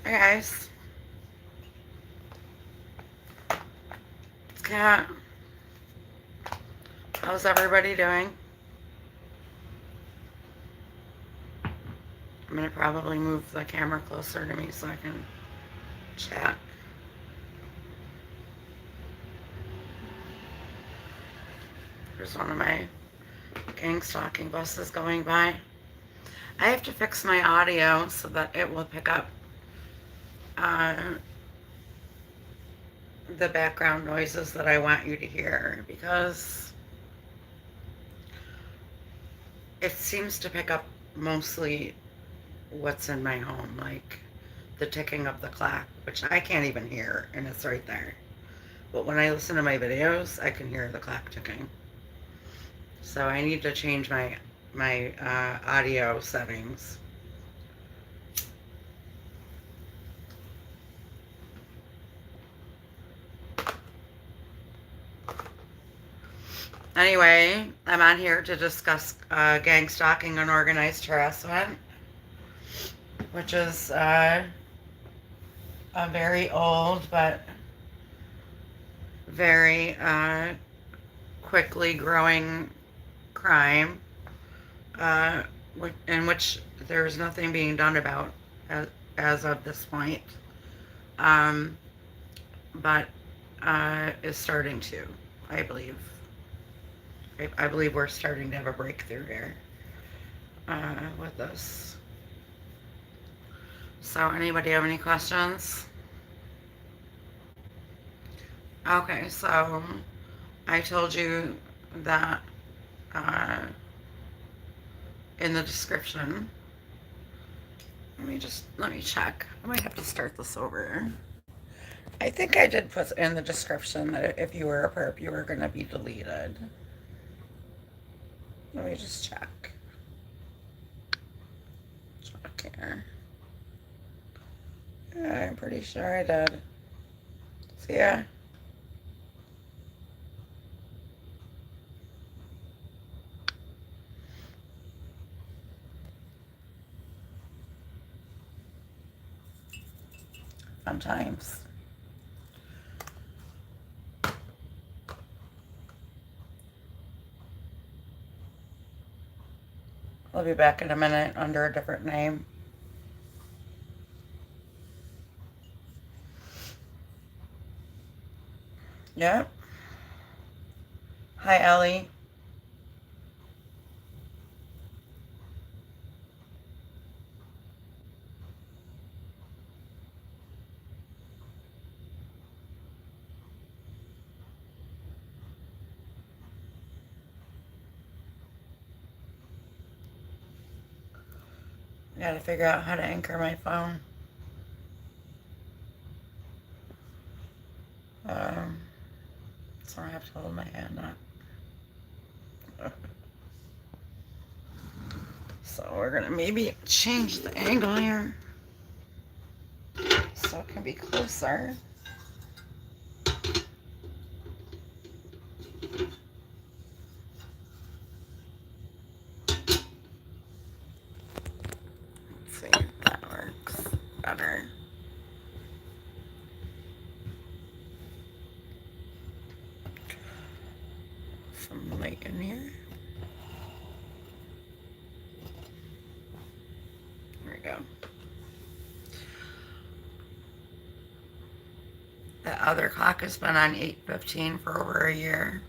Hey guys, it's Kat. How's everybody doing? I'm gonna probably move the camera closer to me so I can chat. There's one of my Gangstalking buses going by. I have to fix my audio so that it will pick up uh, the background noises that I want you to hear because it seems to pick up mostly what's in my home, like the ticking of the clock, which I can't even hear, and it's right there. But when I listen to my videos, I can hear the clock ticking. So I need to change my audio settings. Anyway, I'm on here to discuss gang stalking and organized harassment, which is a very old but very quickly growing crime, uh, in which there's nothing being done about as of this point, um, but is starting to, I believe. I believe we're starting to have a breakthrough here with this. So, anybody have any questions? Okay, so I told you that uh, in the description. Let me check. I might have to start this over. I think I did put in the description that if you were a perp, you were going to be deleted. Let me just check. Check here. Yeah, I'm pretty sure I did. So yeah. Sometimes. I'll be back in a minute under a different name. Yep. Hi, Ellie. I gotta figure out how to anchor my phone. Um, so I have to hold my hand up. So we're gonna maybe change the angle here so it can be closer. Let's see if that works better. Some light in here. There we go. The other clock has been on 8:15 for over a year.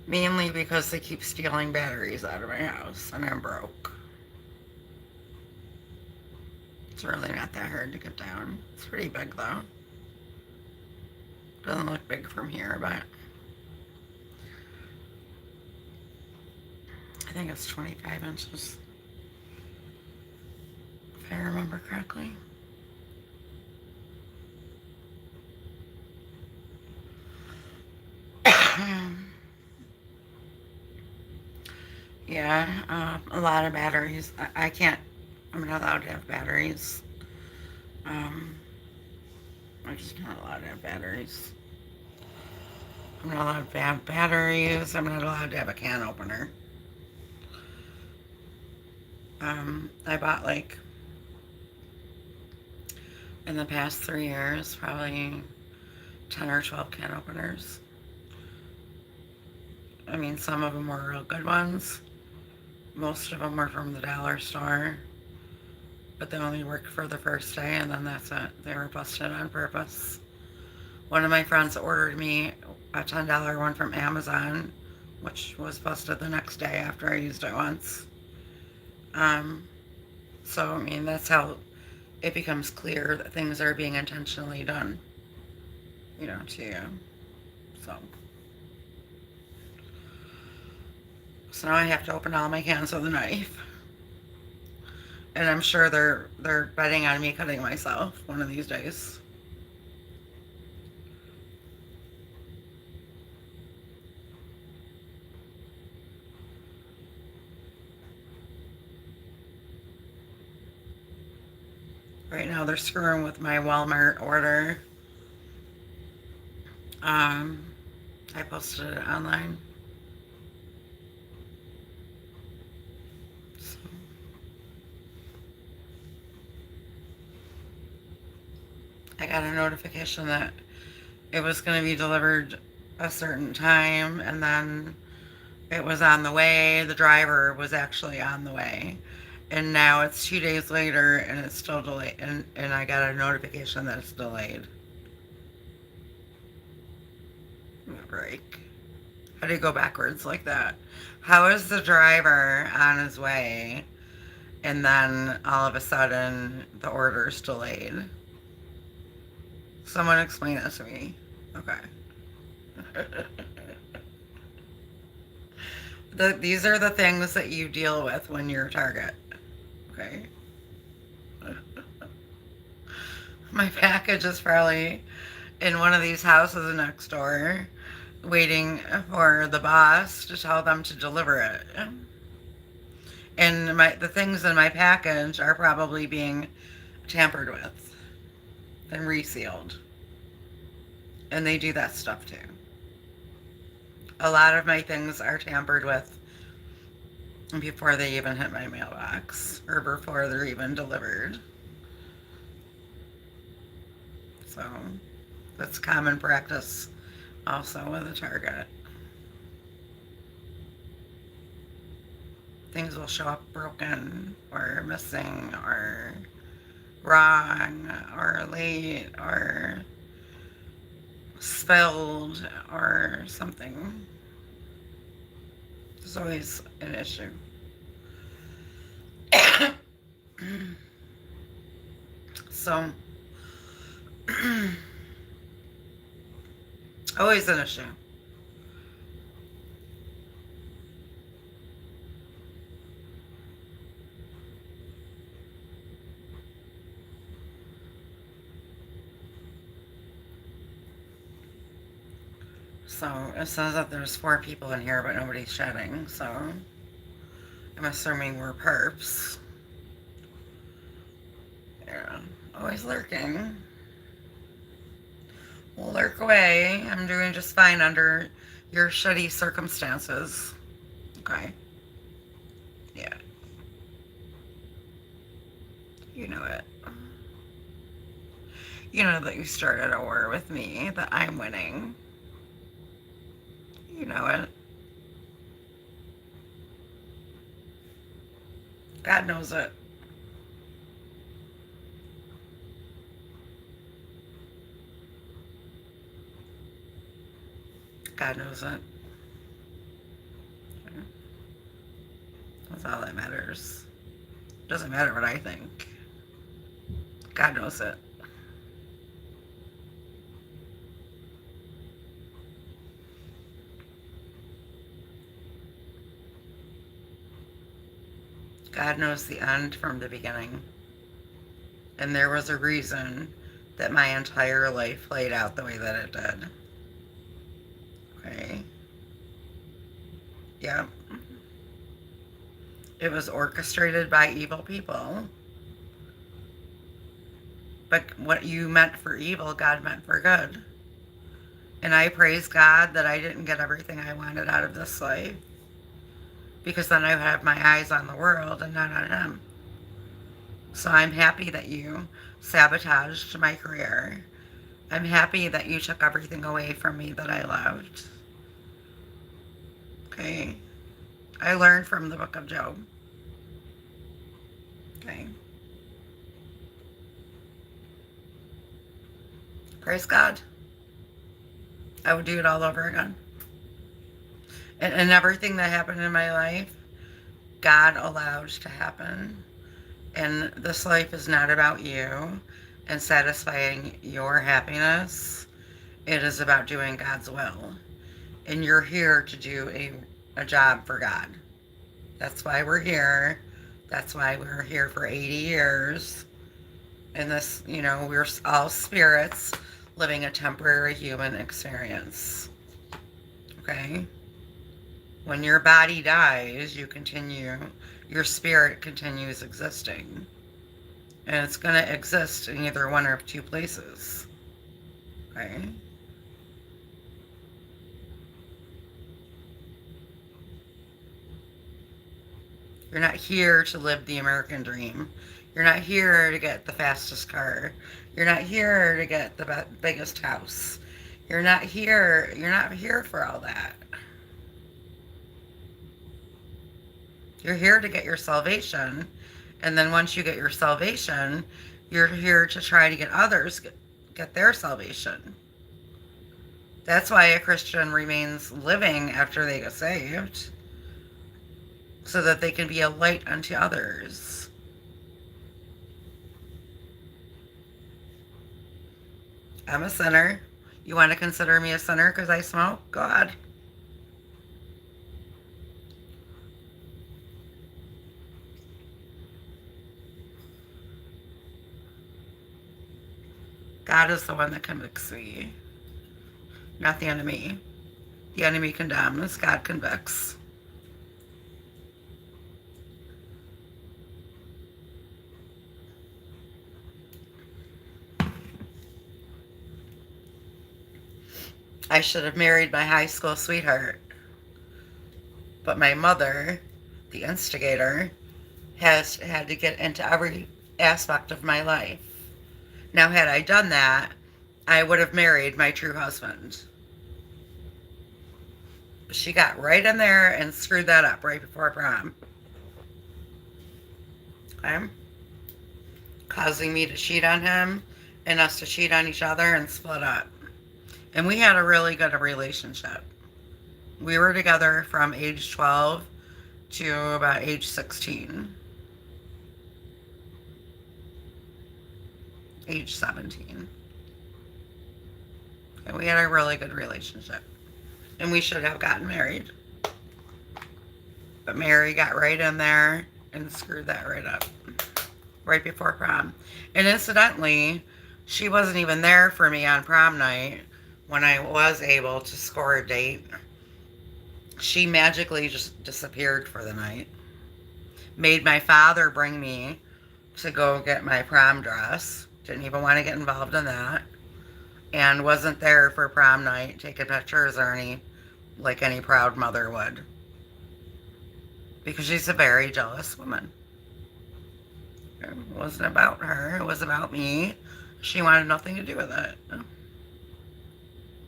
Mainly because they keep stealing batteries out of my house and I'm broke. It's really not that hard to get down. It's pretty big though. Doesn't look big from here, but I think it's 25 inches, if I remember correctly. Yeah, a lot of batteries. I can't, I'm not allowed to have batteries. Um, I'm just not allowed to have batteries. I'm not allowed to have batteries. I'm not allowed to have a can opener. I bought like in the past 3 years probably 10 or 12 can openers. I mean, some of them were real good ones. Most of them were from the dollar store, but they only worked for the first day, and then that's it. They were busted on purpose. One of my friends ordered me a $10 one from Amazon, which was busted the next day after I used it once. Um, so, I mean, that's how it becomes clear that things are being intentionally done, to you. So, so now I have to open all my cans with a knife. And I'm sure they're betting on me cutting myself one of these days. Right now they're screwing with my Walmart order. I posted it online. So. I got a notification that it was going to be delivered a certain time, and then it was on the way. The driver was actually on the way. And now it's 2 days later and it's still delayed. And I got a notification that it's delayed. Break. How do you go backwards like that? How is the driver on his way and then all of a sudden the order's delayed? Someone explain that to me. Okay. These are the things that you deal with when you're a target. Okay. My package is probably in one of these houses next door, waiting for the boss to tell them to deliver it. And the things in my package are probably being tampered with and resealed. And they do that stuff too. A lot of my things are tampered with before they even hit my mailbox or before they're even delivered. So that's common practice also with a target. Things will show up broken or missing or wrong or late or spilled or something. There's always an issue. So, always an issue. So it says that there's 4 people in here, but nobody's chatting. So I'm assuming we're perps. Yeah, always lurking. We'll lurk away. I'm doing just fine under your shitty circumstances. Okay. Yeah. You know it. You know that you started a war with me, that I'm winning. You know it. God knows it. God knows it. That's all that matters. Doesn't matter what I think. God knows it. God knows the end from the beginning. And there was a reason that my entire life played out the way that it did. Okay. Yep. It was orchestrated by evil people. But what you meant for evil, God meant for good. And I praise God that I didn't get everything I wanted out of this life. because then I have my eyes on the world and not on him. So I'm happy that you sabotaged my career. I'm happy that you took everything away from me that I loved. Okay? I learned from the book of Job. Okay? Praise God. I would do it all over again. And everything that happened in my life, God allowed to happen. And this life is not about you and satisfying your happiness. It is about doing God's will. And you're here to do a job for God. That's why we're here. That's why we're here for 80 years. And this, we're all spirits living a temporary human experience. Okay? When your body dies, your spirit continues existing. And it's going to exist in either one or two places. Okay? You're not here to live the American dream. You're not here to get the fastest car. You're not here to get the biggest house. You're not here for all that. You're here to get your salvation. And then once you get your salvation, you're here to try to get others get their salvation. That's why a Christian remains living after they get saved, so that they can be a light unto others. I'm a sinner. You want to consider me a sinner because I smoke? Go ahead. God is the one that convicts me, not the enemy. The enemy condemns, God convicts. I should have married my high school sweetheart. But my mother, the instigator, has had to get into every aspect of my life. Now, had I done that, I would have married my true husband. She got right in there and screwed that up right before prom. Okay? Causing me to cheat on him and us to cheat on each other and split up. And we had a really good relationship. We were together from age 12 to about age 16. Age 17. And we had a really good relationship. And we should have gotten married. But Mary got right in there and screwed that right up. Right before prom. And incidentally, she wasn't even there for me on prom night when I was able to score a date. She magically just disappeared for the night. Made my father bring me to go get my prom dress. Didn't even want to get involved in that. And wasn't there for prom night, taking pictures or like any proud mother would. Because she's a very jealous woman. It wasn't about her. It was about me. She wanted nothing to do with it.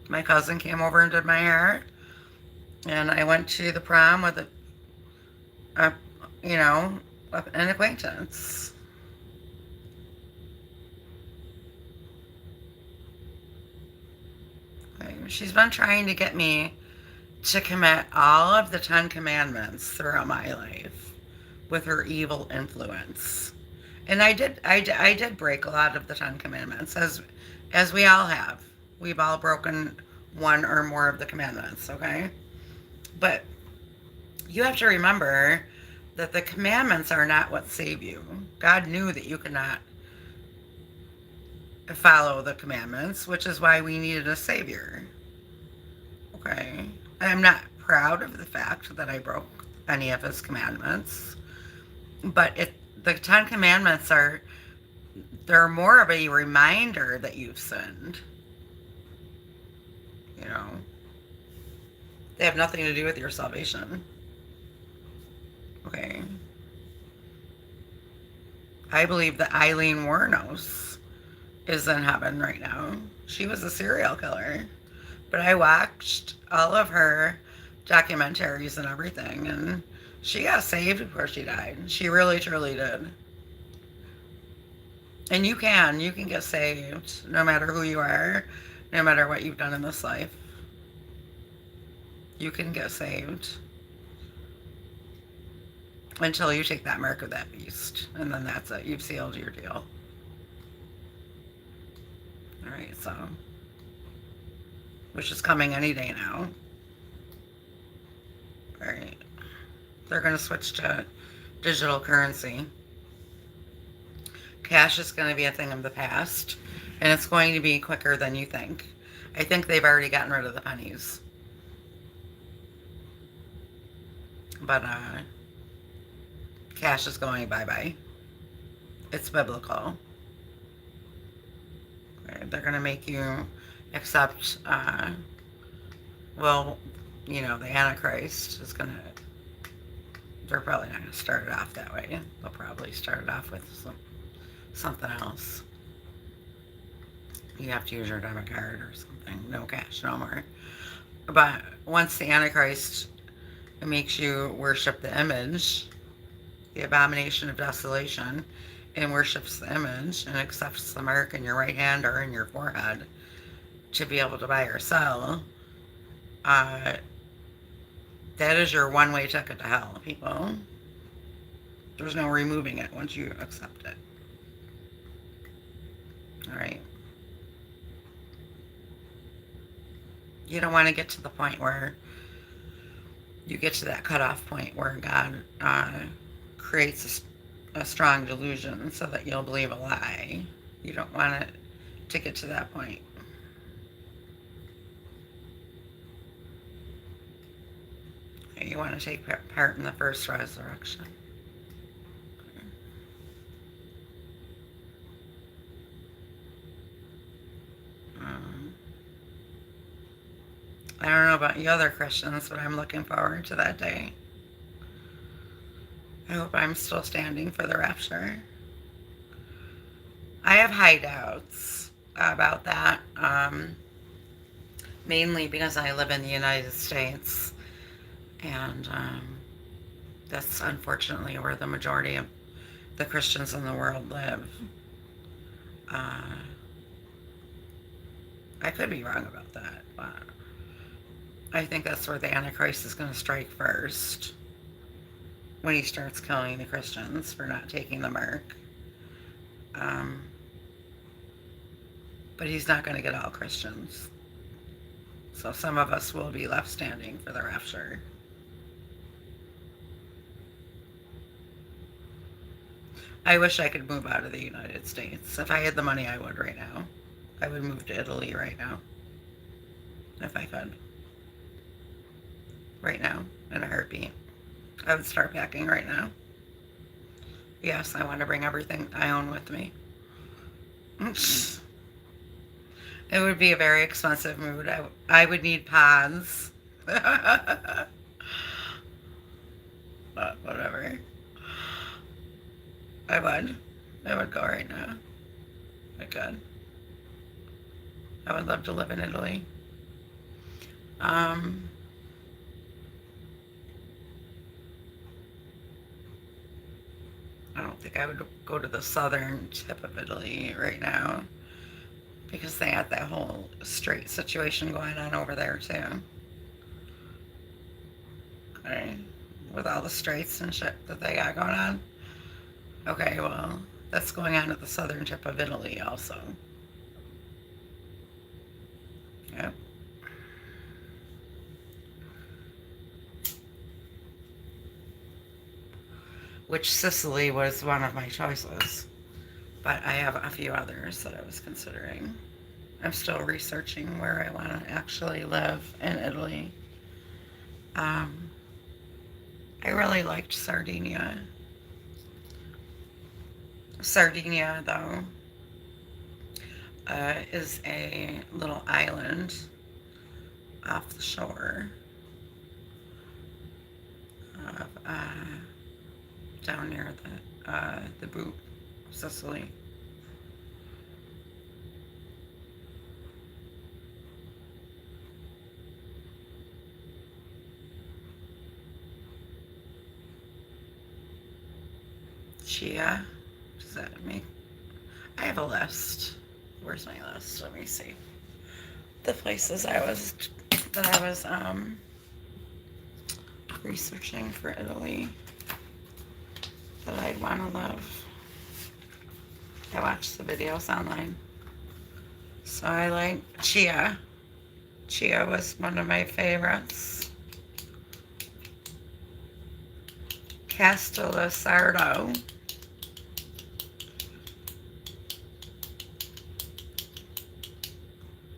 My cousin came over and did my hair. And I went to the prom with an acquaintance. She's been trying to get me to commit all of the 10 commandments throughout my life with her evil influence. And I did break a lot of the 10 commandments, as we all have. We've all broken one or more of the commandments, okay? But you have to remember that the commandments are not what save you. God knew that you could not follow the commandments, which is why we needed a savior. Okay? I'm not proud of the fact that I broke any of his commandments, but the 10 commandments they're more of a reminder that you've sinned. They have nothing to do with your salvation. Okay. I believe that Eileen Wuornos is in heaven right now. She was a serial killer. But I watched all of her documentaries and everything, and she got saved before she died. She really, truly did. And you can get saved no matter who you are, no matter what you've done in this life. You can get saved until you take that mark of that beast. And then that's it. You've sealed your deal. All right, so, which is coming any day now. All right. They're going to switch to digital currency. Cash is going to be a thing of the past, and it's going to be quicker than you think. I think they've already gotten rid of the pennies. But cash is going bye-bye. It's biblical. They're going to make you accept, well, you know, the Antichrist is going to, they're probably not going to start it off that way. They'll probably start it off with something else. You have to use your debit card or something. No cash, no more. But once the Antichrist makes you worship the image, the abomination of desolation, and worships the image and accepts the mark in your right hand or in your forehead to be able to buy or sell, that is your one-way ticket to hell, people. There's no removing it once you accept it. All right. You don't want to get to the point where you get to that cutoff point where God creates a strong delusion so that you'll believe a lie. You don't want it to get to that point. You want to take part in the first resurrection. I don't know about you other Christians, but I'm looking forward to that day. I hope I'm still standing for the rapture. I have high doubts about that, mainly because I live in the United States, and that's unfortunately where the majority of the Christians in the world live. I could be wrong about that, but I think that's where the Antichrist is going to strike first, when he starts killing the Christians for not taking the mark. But he's not going to get all Christians. So some of us will be left standing for the rapture. I wish I could move out of the United States. If I had the money, I would right now. I would move to Italy right now. If I could. Right now, in a heartbeat. I would start packing right now. Yes, I want to bring everything I own with me. It would be a very expensive move. I would need pods. But whatever. I would go right now. I could. I would love to live in Italy. I don't think I would go to the southern tip of Italy right now, because they had that whole strait situation going on over there too. Okay, with all the straits and shit that they got going on. Okay, well, that's going on at the southern tip of Italy also. Yep. Which Sicily was one of my choices. But I have a few others that I was considering. I'm still researching where I want to actually live in Italy. I really liked Sardinia. Sardinia, though, is a little island off the shore of down near the boot, Sicily. Chia. Does that make? I have a list. Where's my list? Let me see. The places that I was researching for Italy that I'd want to live. I watched the videos online. So I like Chia. Chia was one of my favorites. Castellasardo.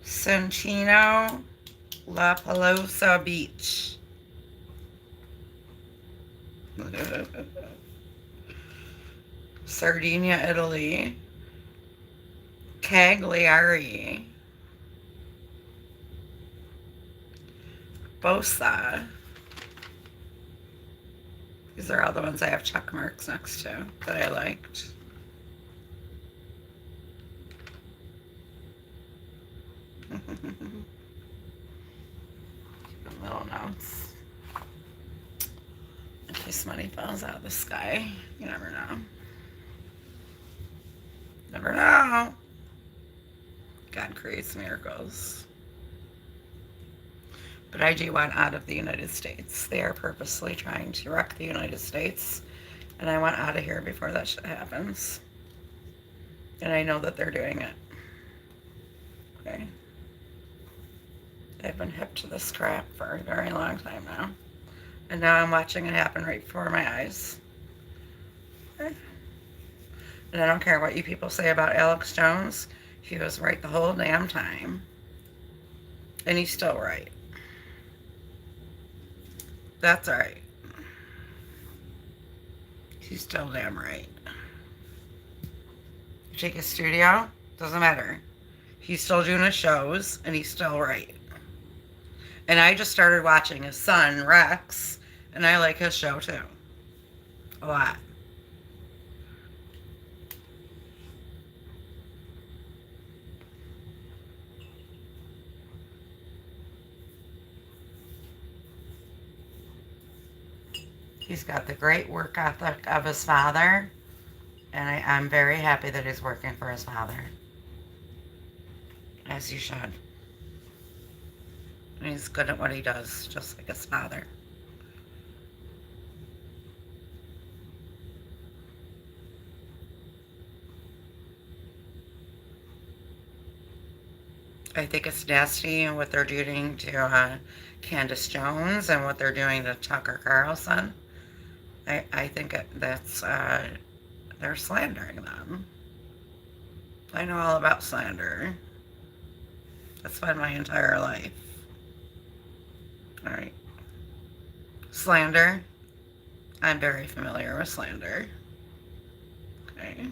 Centino, La Pelosa Beach. Sardinia, Italy. Cagliari. Bosa. These are all the ones I have check marks next to that I liked. Little notes. In case money falls out of the sky. You never know. Never know. God creates miracles. But I do want out of the United States. They are purposely trying to wreck the United States. And I want out of here before that shit happens. And I know that they're doing it. Okay. I've been hip to this crap for a very long time now. And now I'm watching it happen right before my eyes. Okay. And I don't care what you people say about Alex Jones. He was right the whole damn time. And he's still right. That's alright. He's still damn right. You take his studio, doesn't matter. He's still doing his shows, and he's still right. And I just started watching his son, Rex, and I like his show too. A lot. He's got the great work ethic of his father, and I'm very happy that he's working for his father. As you should. And he's good at what he does, just like his father. I think it's nasty what they're doing to Candace Jones and what they're doing to Tucker Carlson. I think that's they're slandering them. I know all about slander. That's been my entire life. All right. Slander. I'm very familiar with slander. Okay.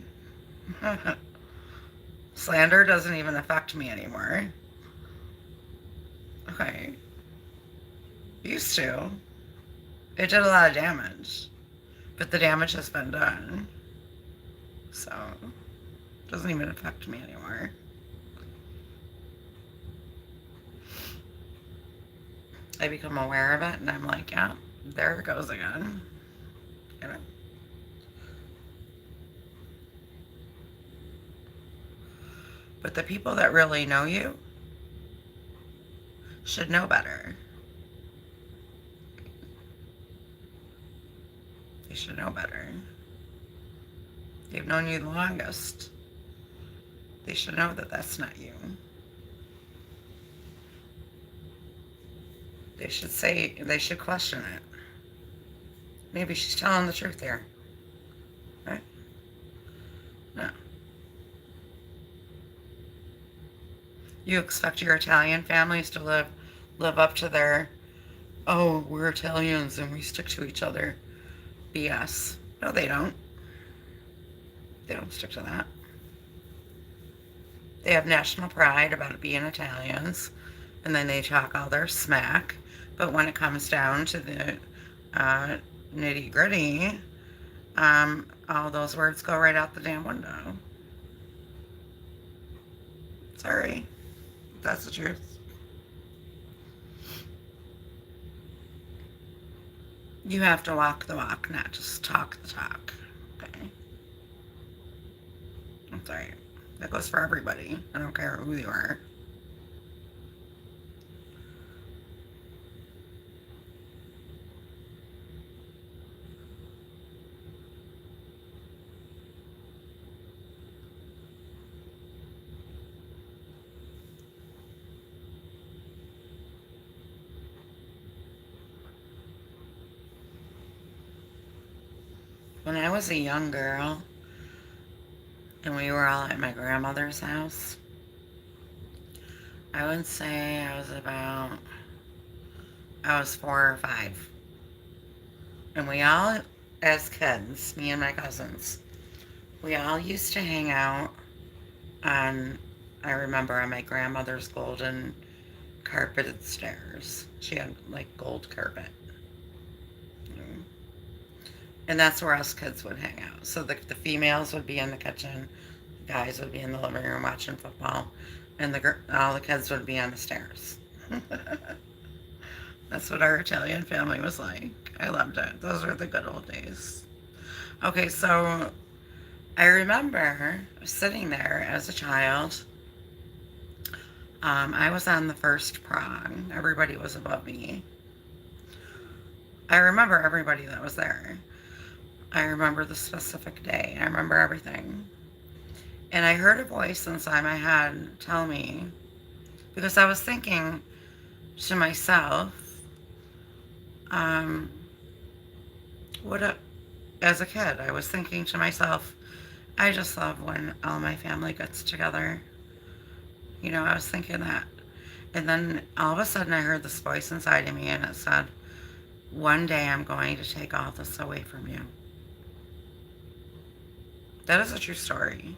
Slander doesn't even affect me anymore. Okay. Used to. It did a lot of damage. But the damage has been done. So, it doesn't even affect me anymore. I become aware of it and I'm like, yeah, there it goes again. You know? But the people that really know you should know better. They should know better. They've known you the longest. They should know that that's not you. They should question it. Maybe she's telling the truth here. Right? No. You expect your Italian families to live up to their, oh, we're Italians and we stick to each other BS. No, they don't. They don't stick to that. They have national pride about being Italians, and then they talk all their smack. But when it comes down to the nitty gritty, All those words go right out the damn window. Sorry. That's the truth. You have to walk the walk, not just talk the talk. Okay? I'm sorry. That goes for everybody. I don't care who you are. When I was a young girl and we were all at my grandmother's house, I would say I was 4 or 5. And we all, as kids, me and my cousins, we all used to hang out on, I remember, on my grandmother's golden carpeted stairs. She had like gold carpet. You know? And that's where us kids would hang out. So the females would be in the kitchen, the guys would be in the living room watching football, and all the kids would be on the stairs. That's what our Italian family was like. I loved it. Those were the good old days. Okay, so I remember sitting there as a child. I was on the first prong. Everybody was above me. I remember everybody that was there. I remember the specific day. I remember everything. And I heard a voice inside my head tell me, because I was thinking to myself, um, what a, as a kid, I was thinking to myself, I just love when all my family gets together. You know, I was thinking that. And then all of a sudden I heard this voice inside of me and it said, one day I'm going to take all this away from you. That is a true story.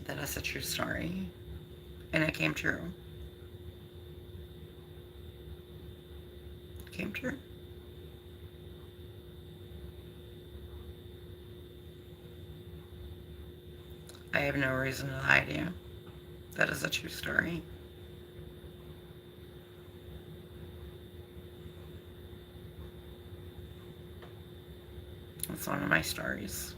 That is a true story. And it came true. It came true. I have no reason to lie to you. That is a true story. It's one of my stories.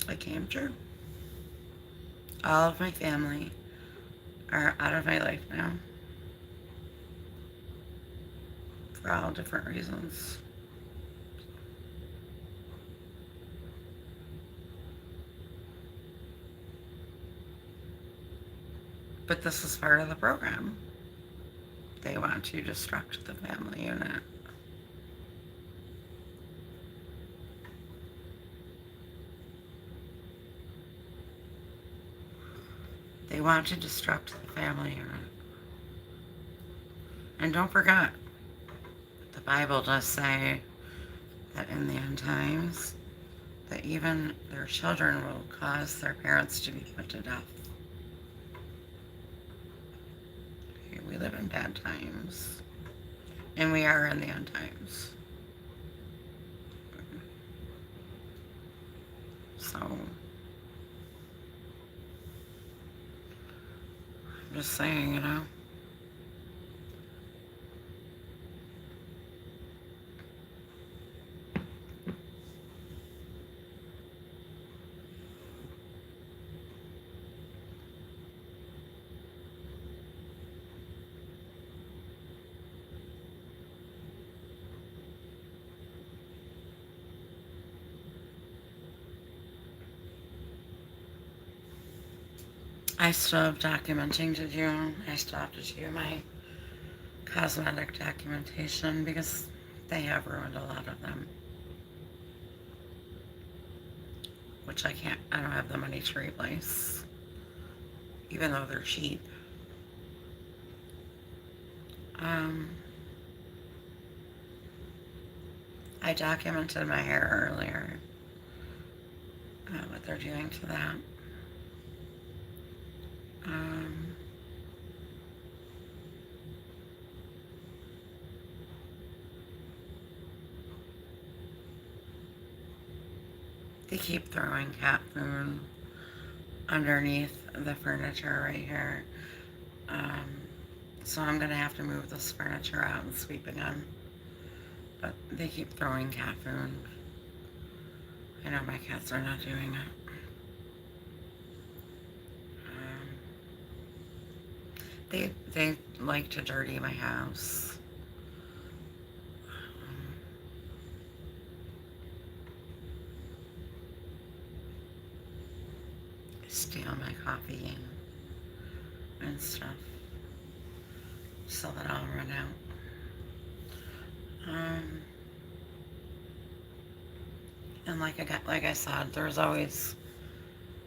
It came true. All of my family are out of my life now for all different reasons. But this is part of the program. They want to destruct the family unit. They want to destruct the family unit. And don't forget, the Bible does say that in the end times, that even their children will cause their parents to be put to death. Okay, we live in bad times. And we are in the end times. So, I'm just saying, you know. I still have documenting to do. I still have to do my cosmetic documentation because they have ruined a lot of them. Which I don't have the money to replace. Even though they're cheap. Um, I documented my hair earlier, what they're doing to that. Um, they keep throwing cat food underneath the furniture right here. Um, so I'm gonna have to move this furniture out and sweep again. But they keep throwing cat food. I know my cats are not doing it. They like to dirty my house. Steal my coffee and stuff so that I'll run out. And like I said, there's always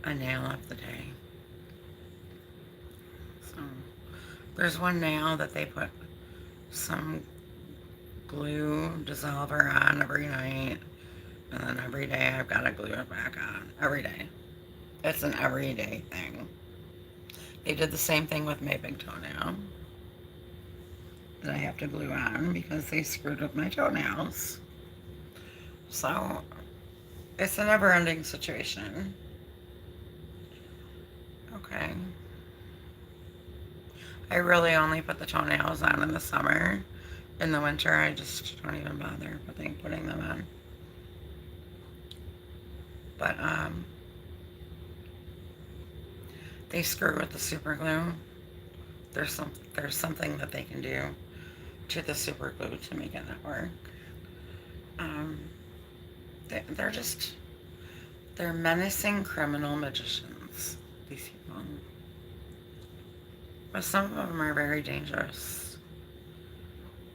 a nail of the day. So there's one nail that they put some glue dissolver on every night, and then every day I've got to glue it back on. Every day. It's an everyday thing. They did the same thing with my big toenail that I have to glue on because they screwed with my toenails. So it's a never-ending situation. Okay. I really only put the toenails on in the summer. In the winter, I just don't even bother putting them on. But they screw with the super glue. There's something that they can do to the super glue to make it not work. They're just they're menacing criminal magicians. These people, but some of them are very dangerous.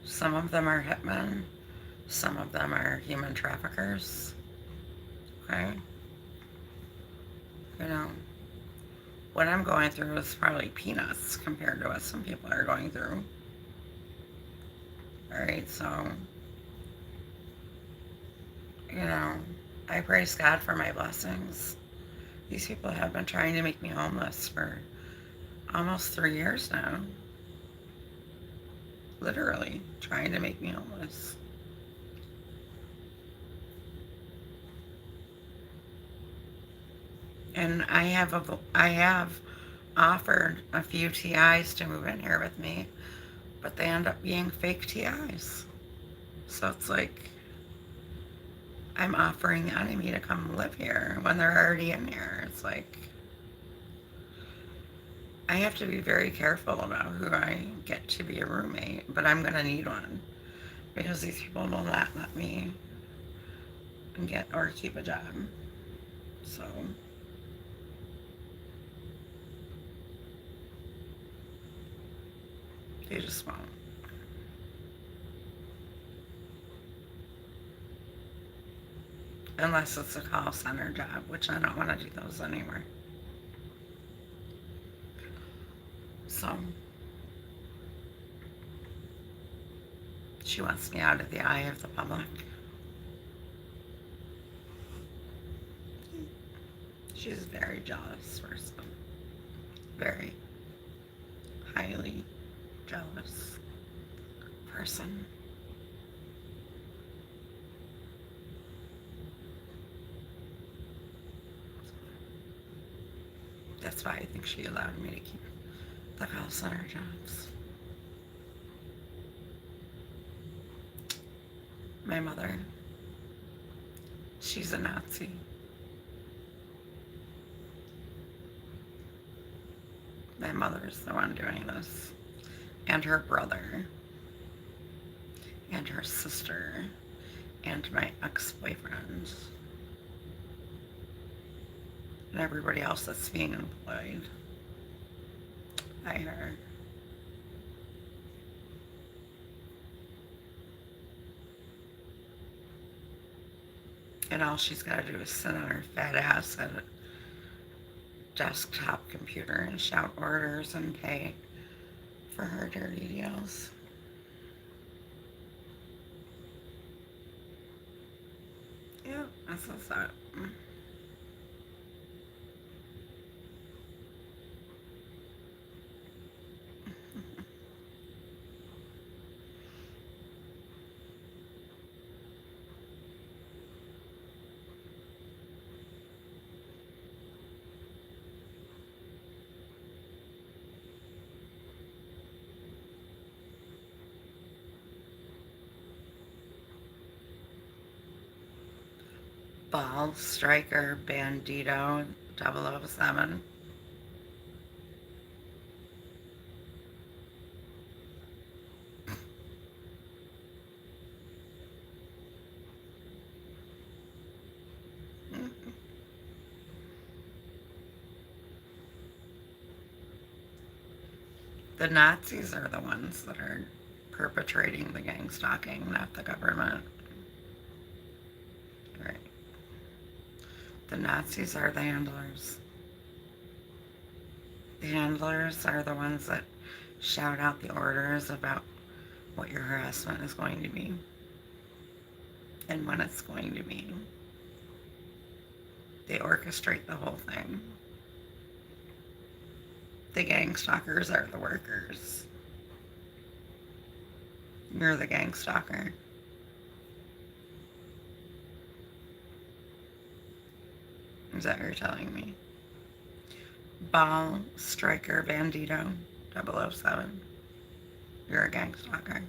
Some of them are hitmen. Some of them are human traffickers. Okay, you know. What I'm going through is probably peanuts compared to what some people are going through. Alright, so, you know, I praise God for my blessings. These people have been trying to make me homeless for almost 3 years now. Literally, trying to make me homeless. And I have offered a few TIs to move in here with me, but they end up being fake TIs. So it's like I'm offering the enemy to come live here when they're already in here. It's like I have to be very careful about who I get to be a roommate, but I'm gonna need one because these people will not let me get or keep a job. So they just won't. Unless it's a call center job, which I don't want to do those anymore. So she wants me out of the eye of the public. She's a very jealous person. Very highly jealous person. That's why I think she allowed me to keep the call center jobs. My mother, she's a Nazi. My mother's the one doing this. And her brother. And her sister. And my ex-boyfriend. And everybody else that's being employed by her. And all she's got to do is sit on her fat ass at a desktop computer and shout orders and pay for her dirty deals. That's what's that. Ball Striker Bandito 007. The Nazis are the ones that are perpetrating the gang stalking, not the government. Right. The Nazis are the handlers. The handlers are the ones that shout out the orders about what your harassment is going to be and when it's going to be. They orchestrate the whole thing. The gang stalkers are the workers. You're the gang stalker. Is that what you're telling me? Ball Striker Bandito 007. You're a gang stalker.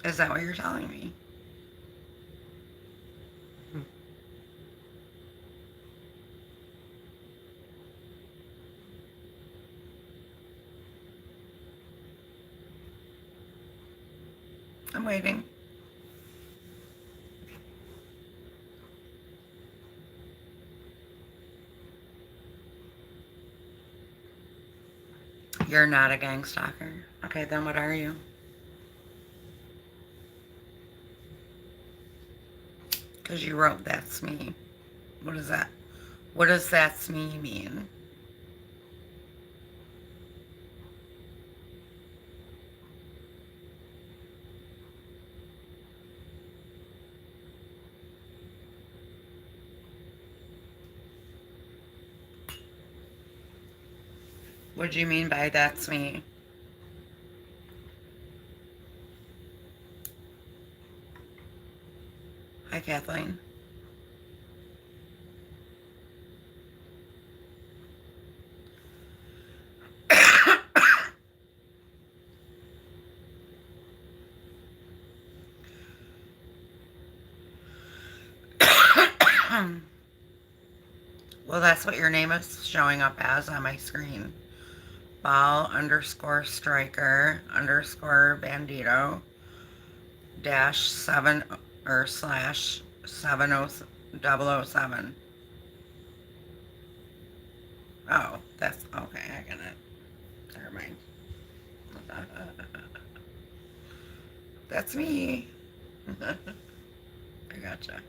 Is that what you're telling me? I'm waiting. You're not a gang stalker. Okay, then what are you? Because you wrote "that's me." What is that? What does "that's me" mean? What do you mean by "that's me"? Hi, Kathleen. Well, that's what your name is showing up as on my screen. Ball underscore striker underscore bandito dash 7 or slash 70007. Oh, that's okay. I get it. Never mind. That's me. I gotcha.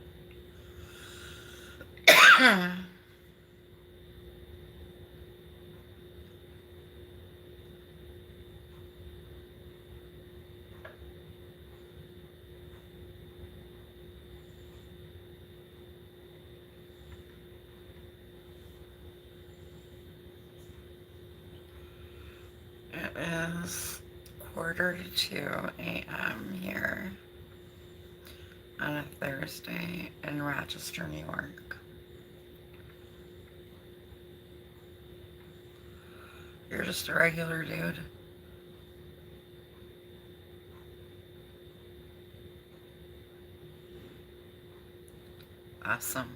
It is 1:45 a.m. here on a Thursday in Rochester, New York. You're just a regular dude. Awesome.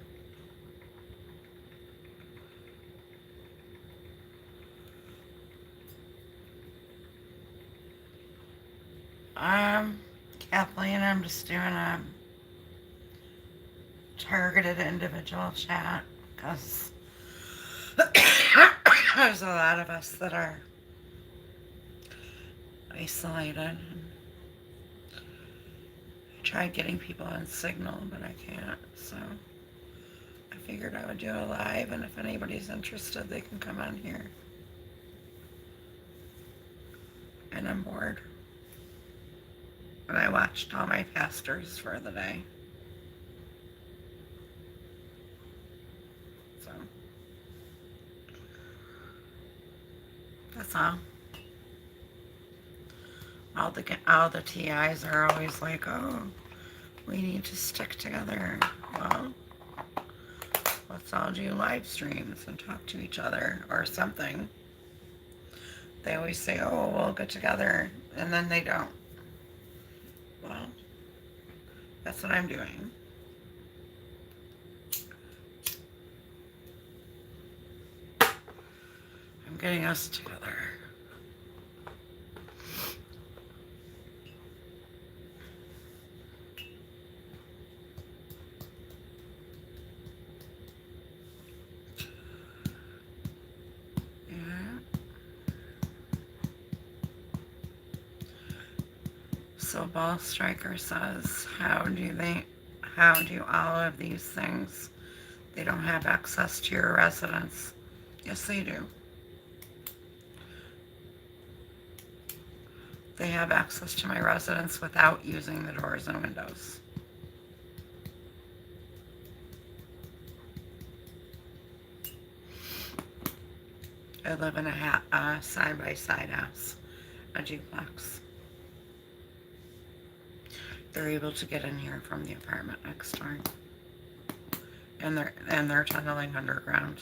Kathleen, I'm just doing a targeted individual chat because there's a lot of us that are isolated. I tried getting people on Signal, but I can't, so I figured I would do a live, and if anybody's interested, they can come on here. And I'm bored. And I watched all my pastors for the day. So, that's all. All the TIs are always like, oh, we need to stick together. Well, let's all do live streams and talk to each other or something. They always say, oh, we'll get together, and then they don't. Well, that's what I'm doing. I'm getting us together. So Ball Striker says, how do all of these things, they don't have access to your residence? Yes, they do. They have access to my residence without using the doors and windows. I live in a side-by-side house, a duplex. They're able to get in here from the apartment next door. And they're tunneling underground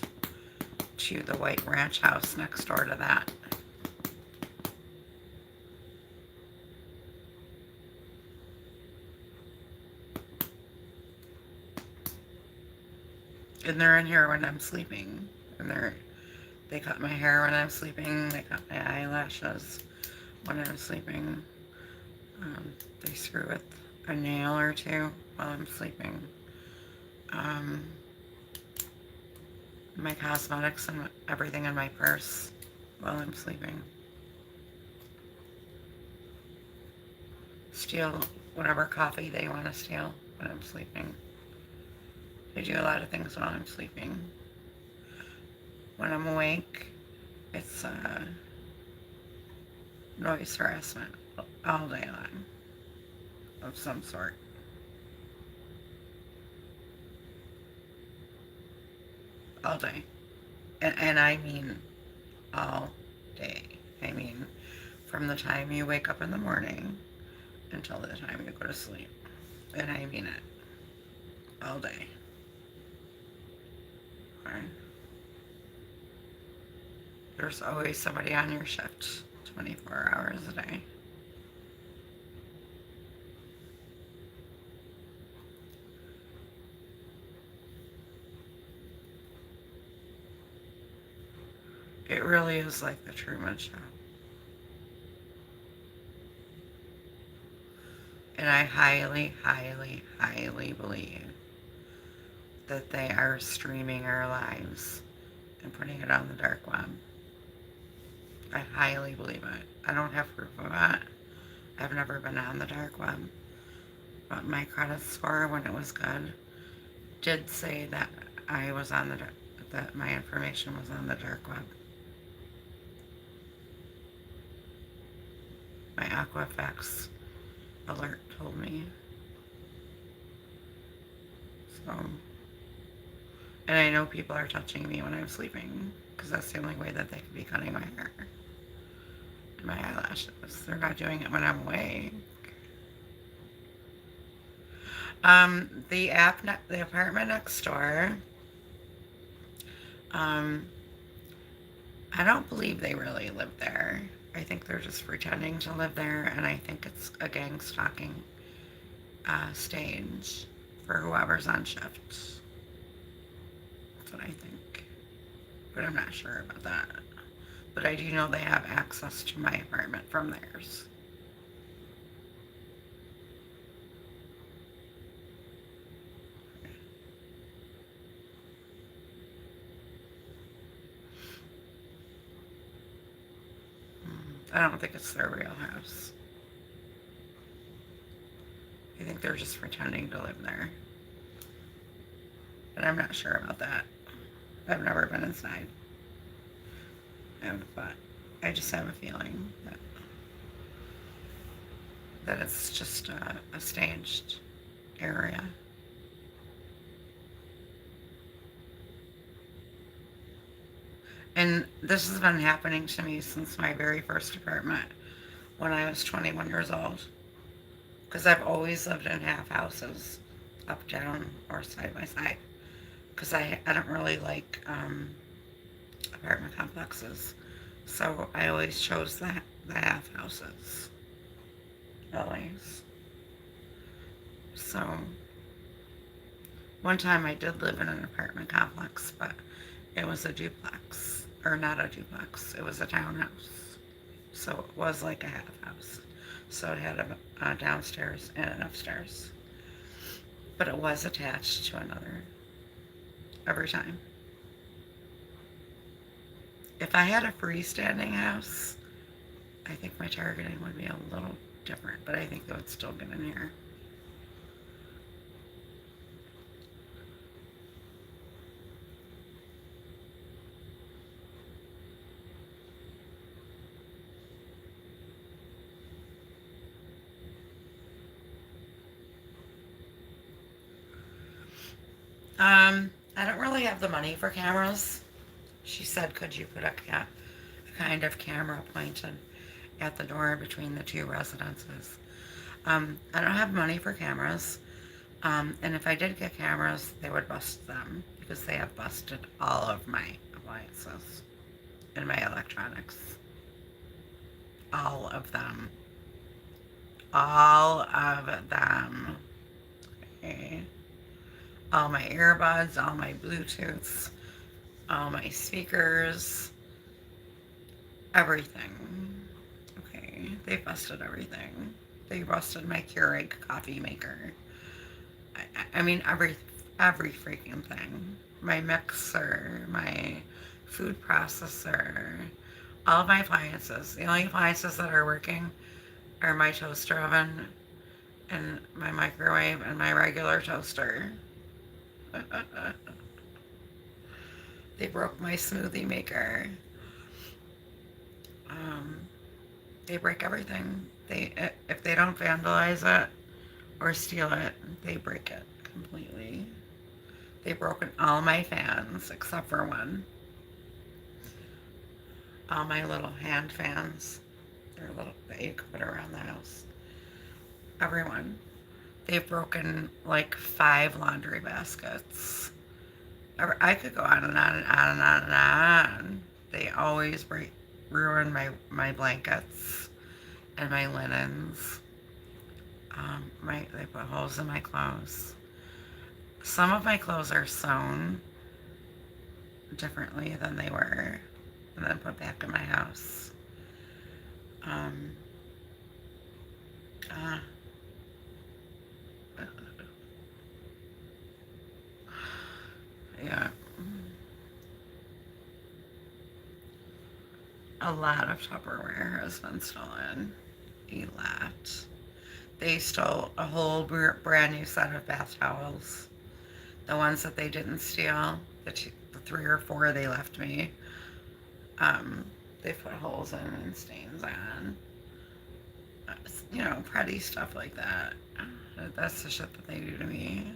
to the White Ranch house next door to that. And they're in here when I'm sleeping. And they cut my hair when I'm sleeping. They cut my eyelashes when I'm sleeping. They screw with a nail or two while I'm sleeping. My cosmetics and everything in my purse while I'm sleeping. Steal whatever coffee they want to steal when I'm sleeping. They do a lot of things while I'm sleeping. When I'm awake, it's noise harassment all day long of some sort. All day. And I mean all day. I mean from the time you wake up in the morning until the time you go to sleep. And I mean it. All day. Okay. There's always somebody on your shift 24 hours a day. It really is like the Truman Show. And I highly, highly, highly believe that they are streaming our lives and putting it on the dark web. I highly believe it. I don't have proof of it. I've never been on the dark web. But my credit score, when it was good, did say that I was on that my information was on the dark web. My Equifax alert told me. So, and I know people are touching me when I'm sleeping, because that's the only way that they could be cutting my hair and my eyelashes. They're not doing it when I'm awake. The apartment next door, I don't believe they really live there. I think they're just pretending to live there, and I think it's a Gangstalking stage for whoever's on shift. That's what I think. But I'm not sure about that. But I do know they have access to my apartment from theirs. I don't think it's their real house. I think they're just pretending to live there. But I'm not sure about that. I've never been inside. But I just have a feeling that that it's just a staged area. And this has been happening to me since my very first apartment when I was 21 years old. Because I've always lived in half houses, up, down, or side by side. Because I don't really like apartment complexes. So I always chose the half houses. Always. So one time I did live in an apartment complex, but it was a duplex. Or not a duplex, it was a townhouse. So it was like a half house. So it had a downstairs and an upstairs. But it was attached to another every time. If I had a freestanding house, I think my targeting would be a little different, but I think it would still get in here. I don't really have the money for cameras. She said, could you put a kind of camera pointed at the door between the two residences? I don't have money for cameras. And if I did get cameras, they would bust them because they have busted all of my appliances and my electronics. All of them. All of them. Okay. All my earbuds, all my Bluetooths, all my speakers, everything. Okay, they busted everything. They busted my Keurig coffee maker. I mean, every freaking thing. My mixer, my food processor, all of my appliances. The only appliances that are working are my toaster oven and my microwave and my regular toaster. They broke my smoothie maker. Um, they break everything. If they don't vandalize it or steal it, they break it completely. They've broken all my fans except for one. All my little hand fans. They're little that you can put around the house. Everyone. They've broken like 5 laundry baskets. I could go on and on and on and on and on. They always ruin my blankets and my linens. They put holes in my clothes. Some of my clothes are sewn differently than they were and then put back in my house. Uh, yeah. A lot of Tupperware has been stolen. A lot. They stole a whole brand new set of bath towels. The ones that they didn't steal, the 3 or 4 they left me, they put holes in and stains on. You know, pretty stuff like that. That's the shit that they do to me.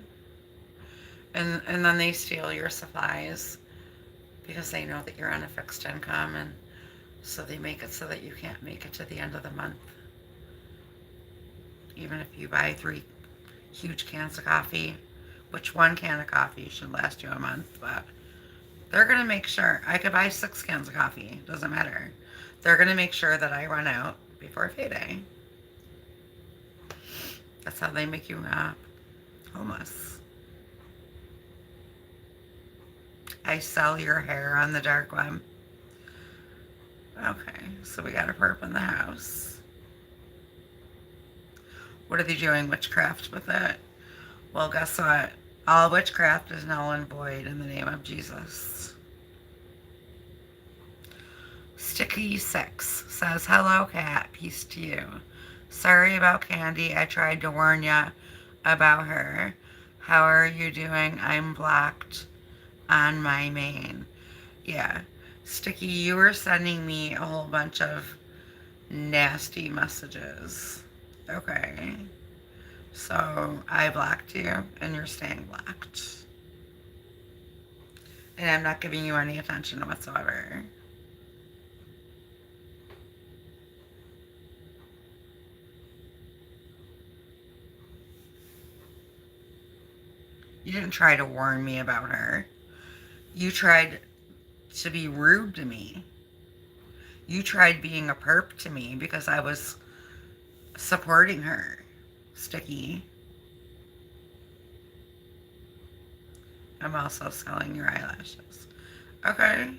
And then they steal your supplies because they know that you're on a fixed income, and so they make it so that you can't make it to the end of the month. Even if you buy 3 huge cans of coffee, which 1 can of coffee should last you a month, but they're going to make sure. I could buy 6 cans of coffee, doesn't matter. They're going to make sure that I run out before payday. That's how they make you homeless. I sell your hair on the dark web. Okay, so we got a perp in the house. What are they doing? Witchcraft with it? Well, guess what? All witchcraft is null and void in the name of Jesus. Sticky6 says, hello, cat. Peace to you. Sorry about Candy. I tried to warn ya about her. How are you doing? I'm blocked on my main. Yeah. Sticky, you were sending me a whole bunch of nasty messages. Okay. So I blocked you and you're staying blocked. And I'm not giving you any attention whatsoever. You didn't try to warn me about her. You tried to be rude to me. You tried being a perp to me because I was supporting her. Sticky. I'm also selling your eyelashes. Okay.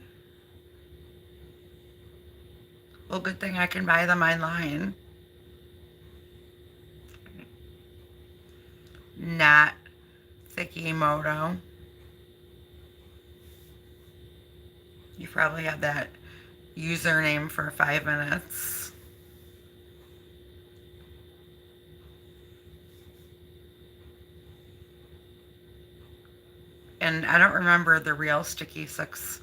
Well, good thing I can buy them online. Not Thicky Moto. You probably had that username for 5 minutes. And I don't remember the real Sticky 6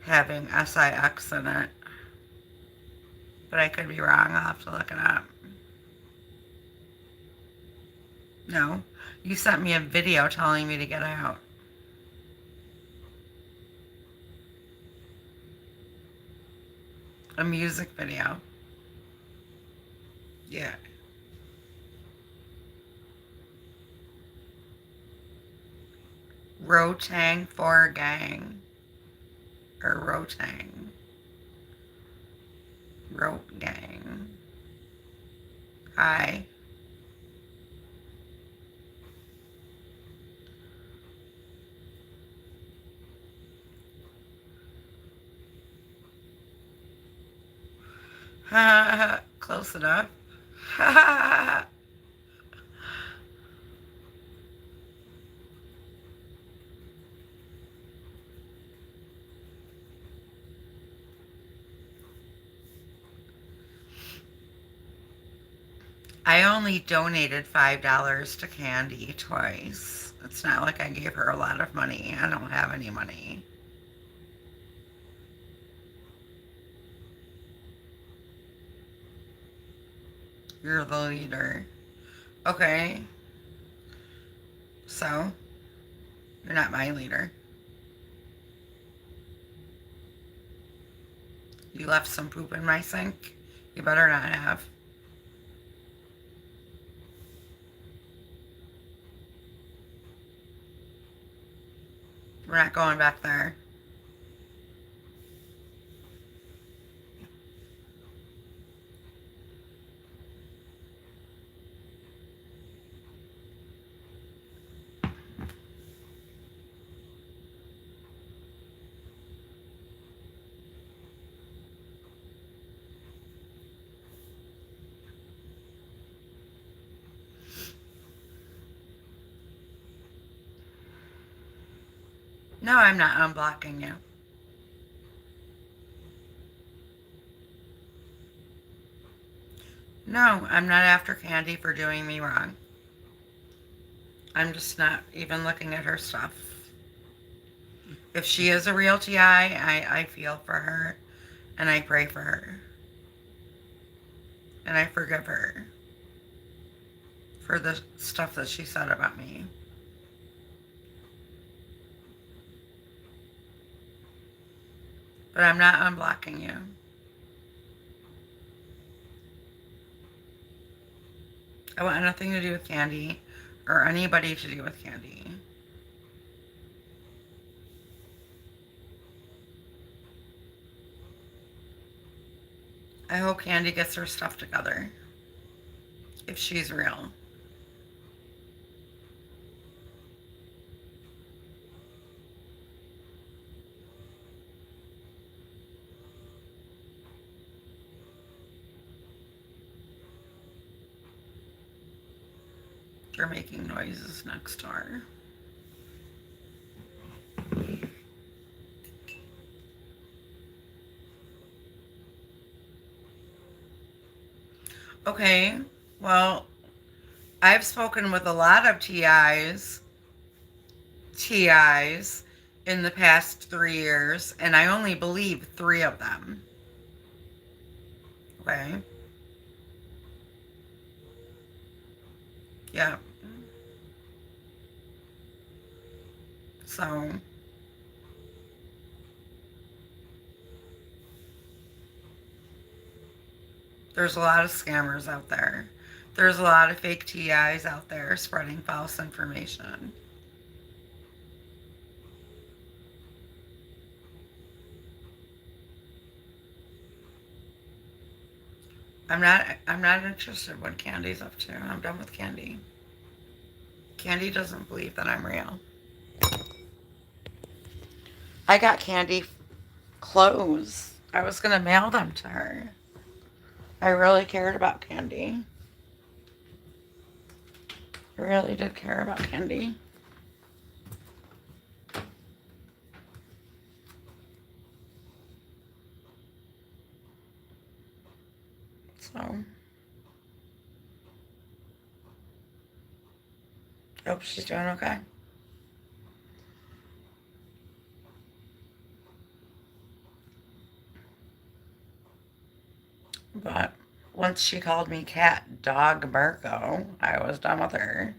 having SIX in it. But I could be wrong. I'll have to look it up. No. You sent me a video telling me to get out. A music video. Yeah. Rotang for gang. Or Rotang. Rote gang. Hi. Close enough. I only donated $5 to Candy twice. It's not like I gave her a lot of money. I don't have any money. You're the leader. Okay. So, you're not my leader. You left some poop in my sink. You better not have. We're not going back there. No, I'm not unblocking you. No, I'm not after Candy for doing me wrong. I'm just not even looking at her stuff. If she is a real TI, I feel for her and I pray for her. And I forgive her for the stuff that she said about me. But I'm not unblocking you. I want nothing to do with Candy or anybody to do with Candy. I hope Candy gets her stuff together. If she's real. They're making noises next door. Okay, well, I've spoken with a lot of TIs in the past 3 years, and I only believe 3 of them. Okay? Yeah. So there's a lot of scammers out there. There's a lot of fake TIs out there spreading false information. I'm not interested in what Candy's up to. I'm done with Candy. Candy doesn't believe that I'm real. I got Candy clothes. I was gonna mail them to her. I really cared about Candy. I really did care about Candy. So, hope she's doing okay. But once she called me cat dog Marco, I was done with her.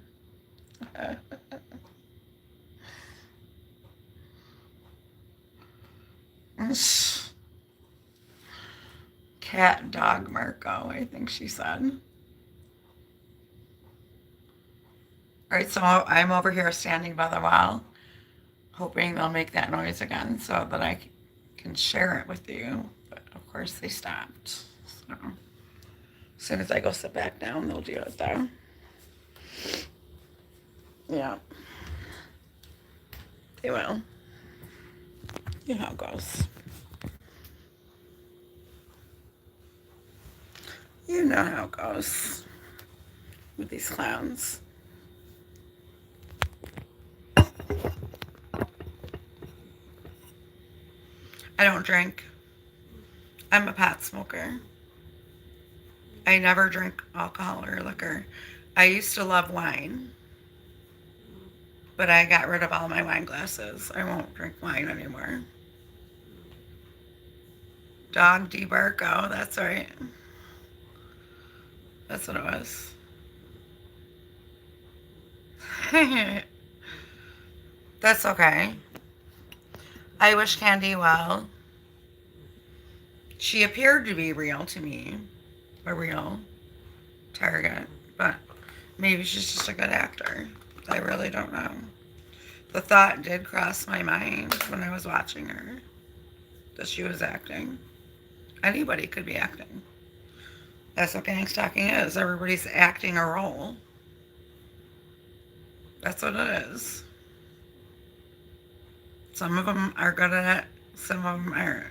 Cat dog Marco, I think she said. Alright, so I'm over here standing by the wall, hoping they'll make that noise again so that I can share it with you. But of course they stopped. So as soon as I go sit back down, they'll do it though. Yeah, they will. You know how it goes. You know how it goes with these clowns. I don't drink. I'm a pot smoker. I never drink alcohol or liquor. I used to love wine, but I got rid of all my wine glasses. I won't drink wine anymore. Dog DeMarco, that's right. That's what it was. That's okay. I wish Candy well. She appeared to be real to me, a real target, but maybe she's just a good actor. I really don't know. The thought did cross my mind when I was watching her that she was acting. Anybody could be acting. That's what gangstalking is. Everybody's acting a role. That's what it is. Some of them are good at it, some of them aren't.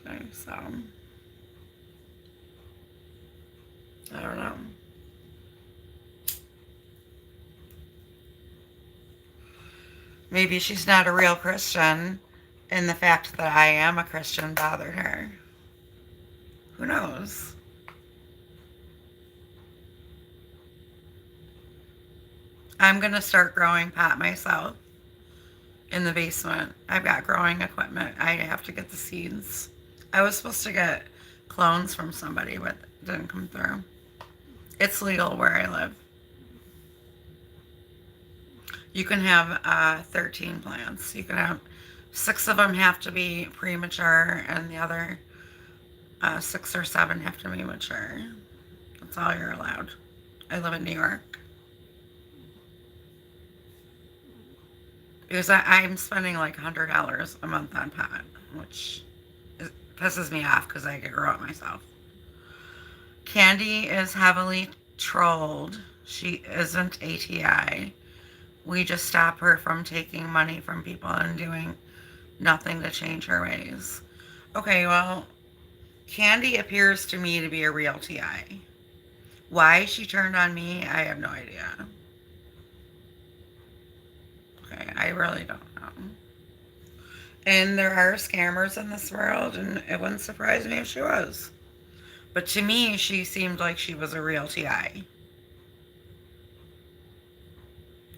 Okay, so I don't know. Maybe she's not a real Christian, and the fact that I am a Christian bothered her. Who knows? I'm gonna start growing pot myself in the basement. I've got growing equipment. I have to get the seeds. I was supposed to get clones from somebody, but it didn't come through. It's legal where I live. You can have 13 plants. You can have 6 of them have to be premature, and the other 6 or 7 have to be mature. That's all you're allowed. I live in New York. Because I'm spending like $100 a month on pot, which pisses me off because I could grow it myself. Candy is heavily trolled. She isn't ATI. We just stop her from taking money from people and doing nothing to change her ways. Okay, well, Candy appears to me to be a real TI. Why she turned on me, I have no idea. Okay, I really don't know. And there are scammers in this world, and it wouldn't surprise me if she was. But to me, she seemed like she was a real TI.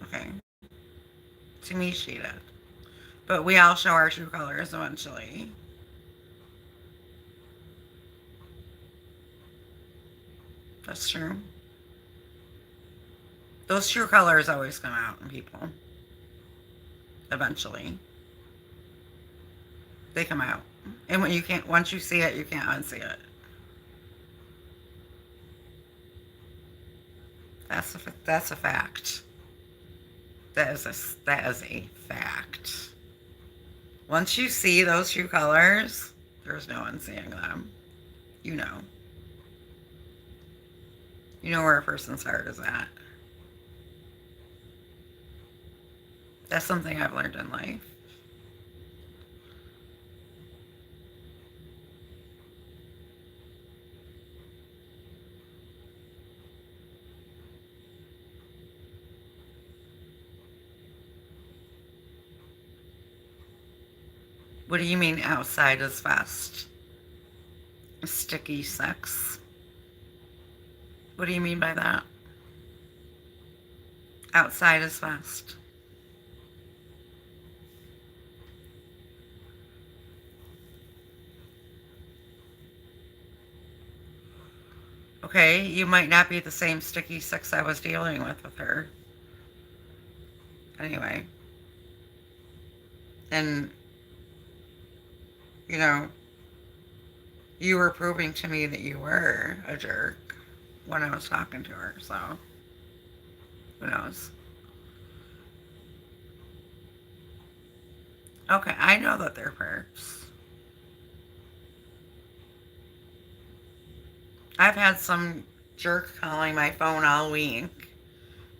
Okay. To me, she did. But we all show our true colors eventually. That's true. Those true colors always come out in people. Eventually. They come out. And when you can't, once you see it, you can't unsee it. That's a fact. That is a fact. Once you see those true colors, there's no unseeing them. You know. You know where a person's heart is at. That's something I've learned in life. What do you mean outside is best? Sticky sex. What do you mean by that? Outside is best. Okay, you might not be the same sticky sex I was dealing with her. Anyway. And, you know, you were proving to me that you were a jerk when I was talking to her, so who knows? Okay, I know that they're perps. I've had some jerk calling my phone all week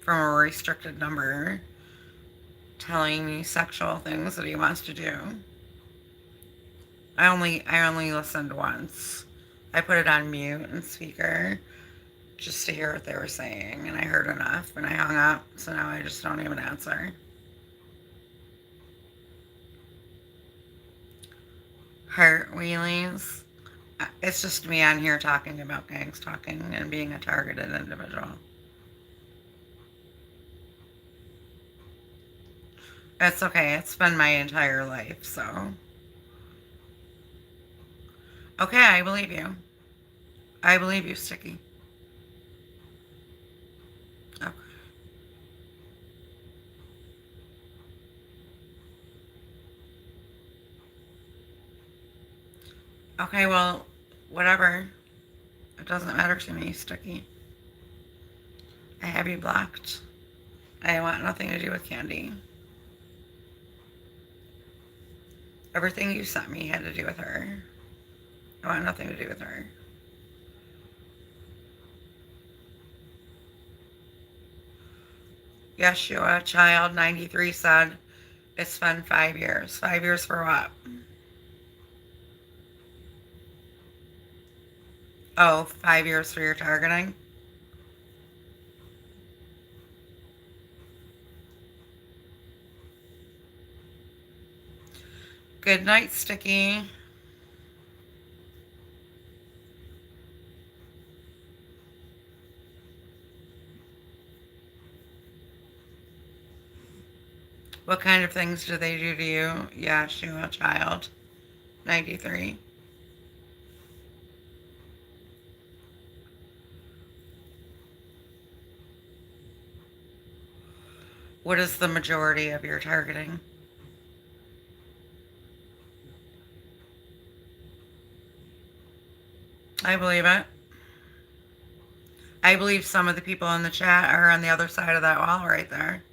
from a restricted number telling me sexual things that he wants to do. I only listened once. I put it on mute and speaker just to hear what they were saying, and I heard enough and I hung up, so now I just don't even answer. Heart wheelies. It's just me on here talking about gangstalking and being a targeted individual. It's okay. It's been my entire life, so. Okay, I believe you. I believe you, Sticky. Okay. Okay, well, whatever. It doesn't matter to me, Sticky. I have you blocked. I want nothing to do with Candy. Everything you sent me had to do with her. I want nothing to do with her. Yeshua Child 93 said, it's been 5 years. 5 years for what? Oh, 5 years for your targeting? Good night, Sticky. What kind of things do they do to you? Yeshua Child 93. What is the majority of your targeting? I believe it. I believe some of the people in the chat are on the other side of that wall right there.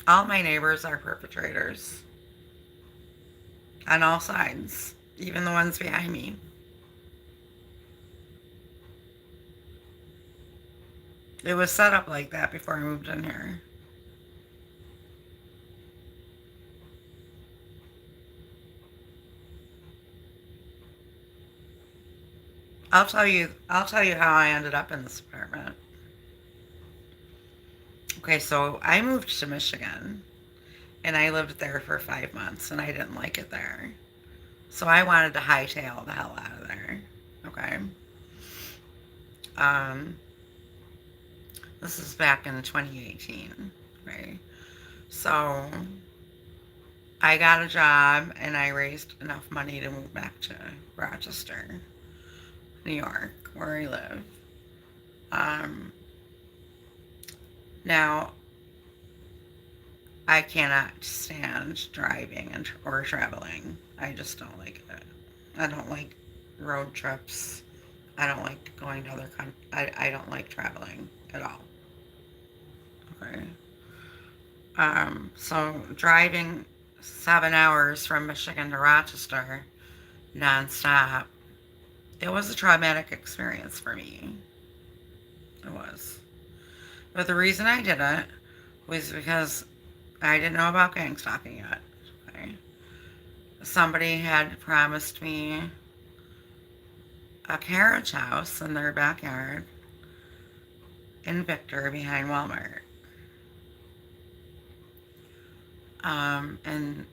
All my neighbors are perpetrators. On all sides. Even the ones behind me. It was set up like that before I moved in here. I'll tell you how I ended up in this apartment. Okay, so I moved to Michigan and I lived there for 5 months and I didn't like it there. So I wanted to hightail the hell out of there. Okay. Um, this is back in 2018, right? So I got a job and I raised enough money to move back to Rochester, New York, where I live. Um, Now, I cannot stand driving or traveling. I just don't like it. I don't like road trips. I don't like going to other countries. I don't like traveling at all. Okay. So driving 7 hours from Michigan to Rochester nonstop, it was a traumatic experience for me. It was. But the reason I did it was because I didn't know about gang stalking yet. Okay. Somebody had promised me a carriage house in their backyard in Victor behind Walmart. And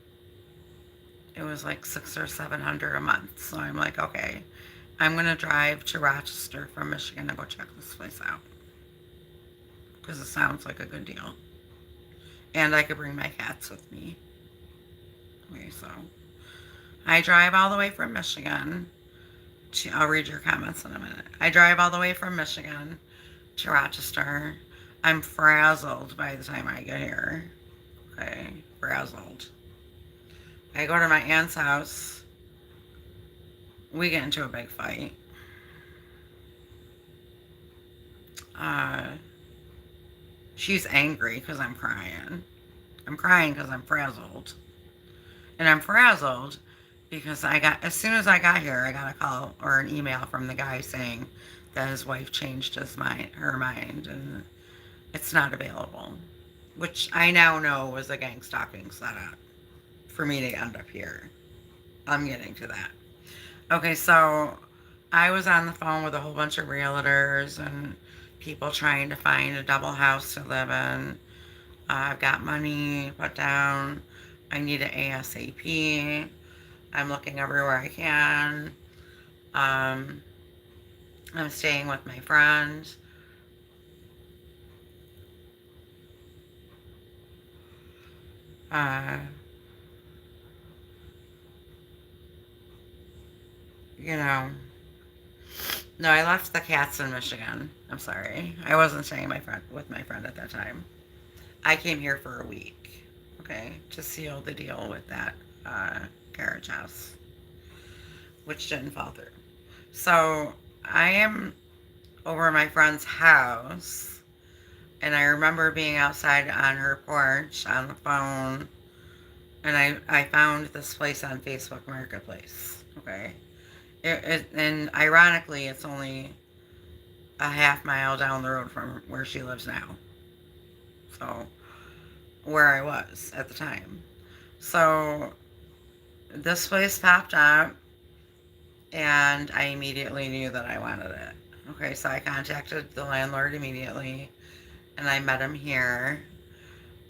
it was like 600 or 700 a month. So I'm like, okay, I'm gonna drive to Rochester from Michigan to go check this place out because it sounds like a good deal, and I could bring my cats with me. Okay, so I drive all the way from Michigan to. I'll read your comments in a minute. I drive all the way from Michigan to Rochester. I'm frazzled by the time I get here. Okay, frazzled. I go to my aunt's house. We get into a big fight. Uh, she's angry because I'm crying. I'm crying because I'm frazzled. And I'm frazzled because as soon as I got here, I got a call or an email from the guy saying that his wife changed her mind, and it's not available. Which I now know was a gang stalking setup for me to end up here. I'm getting to that. Okay, so I was on the phone with a whole bunch of realtors and people trying to find a double house to live in. I've got money put down. I need it ASAP. I'm looking everywhere I can. I'm staying with my friend. Uh, you know, no, I left the cats in Michigan. I'm sorry. I wasn't staying with my friend at that time. I came here for a week, okay, to seal the deal with that carriage house, which didn't fall through. So I am over at my friend's house, and I remember being outside on her porch on the phone, and I found this place on Facebook Marketplace, okay? And ironically, it's only a half mile down the road from where she lives now. So, where I was at the time. So, this place popped up, and I immediately knew that I wanted it. Okay, so I contacted the landlord immediately, and I met him here.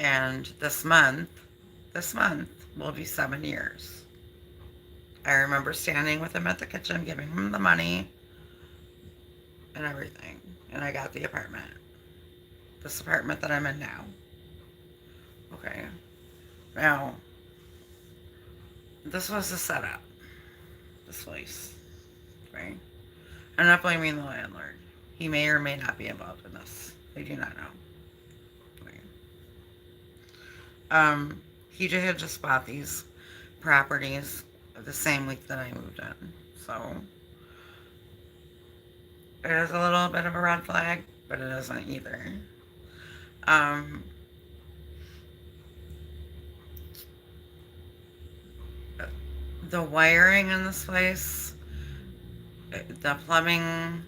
And this month will be 7 years. I remember standing with him at the kitchen, giving him the money and everything. And I got the apartment. This apartment that I'm in now. Okay. Now, this was the setup. This place. Right? I'm not blaming the landlord. He may or may not be involved in this. I do not know. Right. He had just bought these properties the same week that I moved in. So, it is a little bit of a red flag, but it isn't either. Um, the wiring in this place, the plumbing,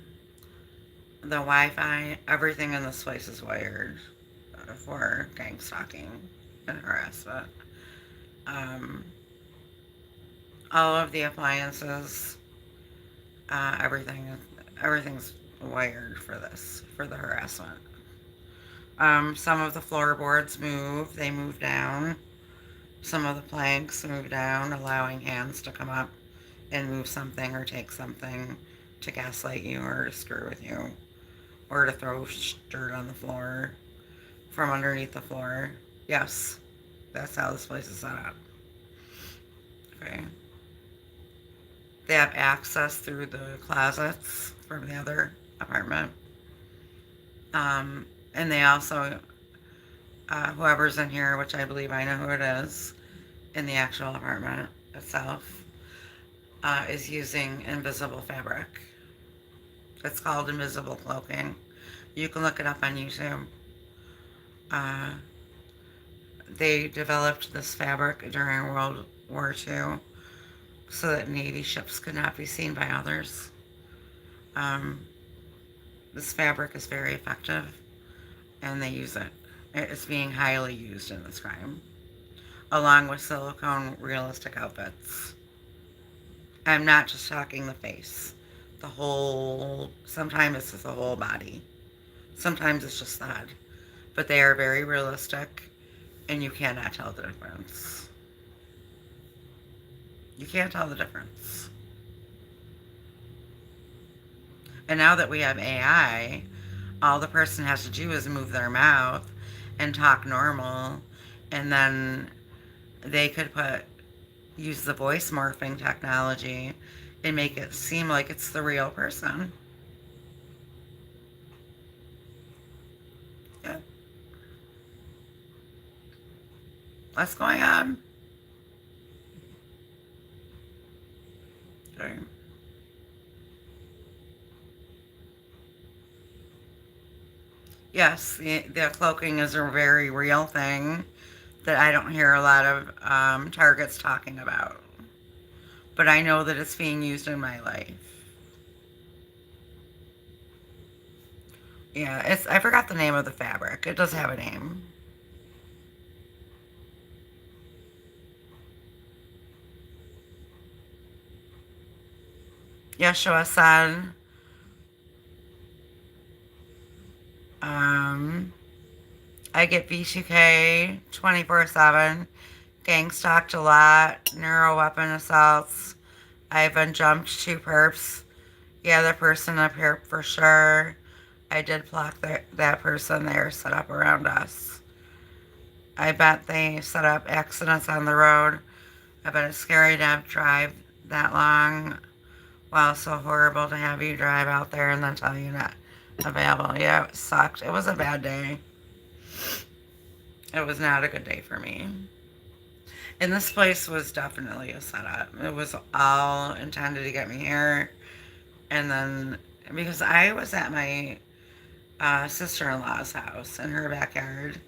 the Wi-Fi, everything in this place is wired for gang stalking and harassment. Um, all of the appliances, everything's wired for this, for the harassment. Some of the floorboards they move down. Some of the planks move down, allowing hands to come up and move something or take something to gaslight you or to screw with you or to throw dirt on the floor from underneath the floor. Yes, that's how this place is set up. Okay. They have access through the closets from the other apartment. And they also, whoever's in here, which I believe I know who it is, in the actual apartment itself, is using invisible fabric. It's called invisible cloaking. You can look it up on YouTube. Uh, they developed this fabric during World War II so that Navy ships could not be seen by others. Um, this fabric is very effective, and they use it. It's being highly used in this crime, along with silicone realistic outfits. I'm not just talking the face. The whole, sometimes it's just the whole body. Sometimes it's just the head. But they are very realistic, and you cannot tell the difference. You can't tell the difference. And now that we have AI, all the person has to do is move their mouth and talk normal, and then they could use the voice morphing technology and make it seem like it's the real person. Yeah. What's going on? Okay. Yes, the cloaking is a very real thing that I don't hear a lot of targets talking about. But I know that it's being used in my life. Yeah, I forgot the name of the fabric. It does have a name. Yeshua said, I get B2K 24/7, gang stalked a lot, neuro weapon assaults. I've been jumped 2 perps. Yeah, the person up here for sure. I did block that person there set up around us. I bet they set up accidents on the road. I bet it's scary to have to drive that long. Wow, so horrible to have you drive out there and then tell you not available. Yeah, it sucked. It was a bad day. It was not a good day for me. And this place was definitely a setup. It was all intended to get me here. And then, because I was at my sister-in-law's house in her backyard,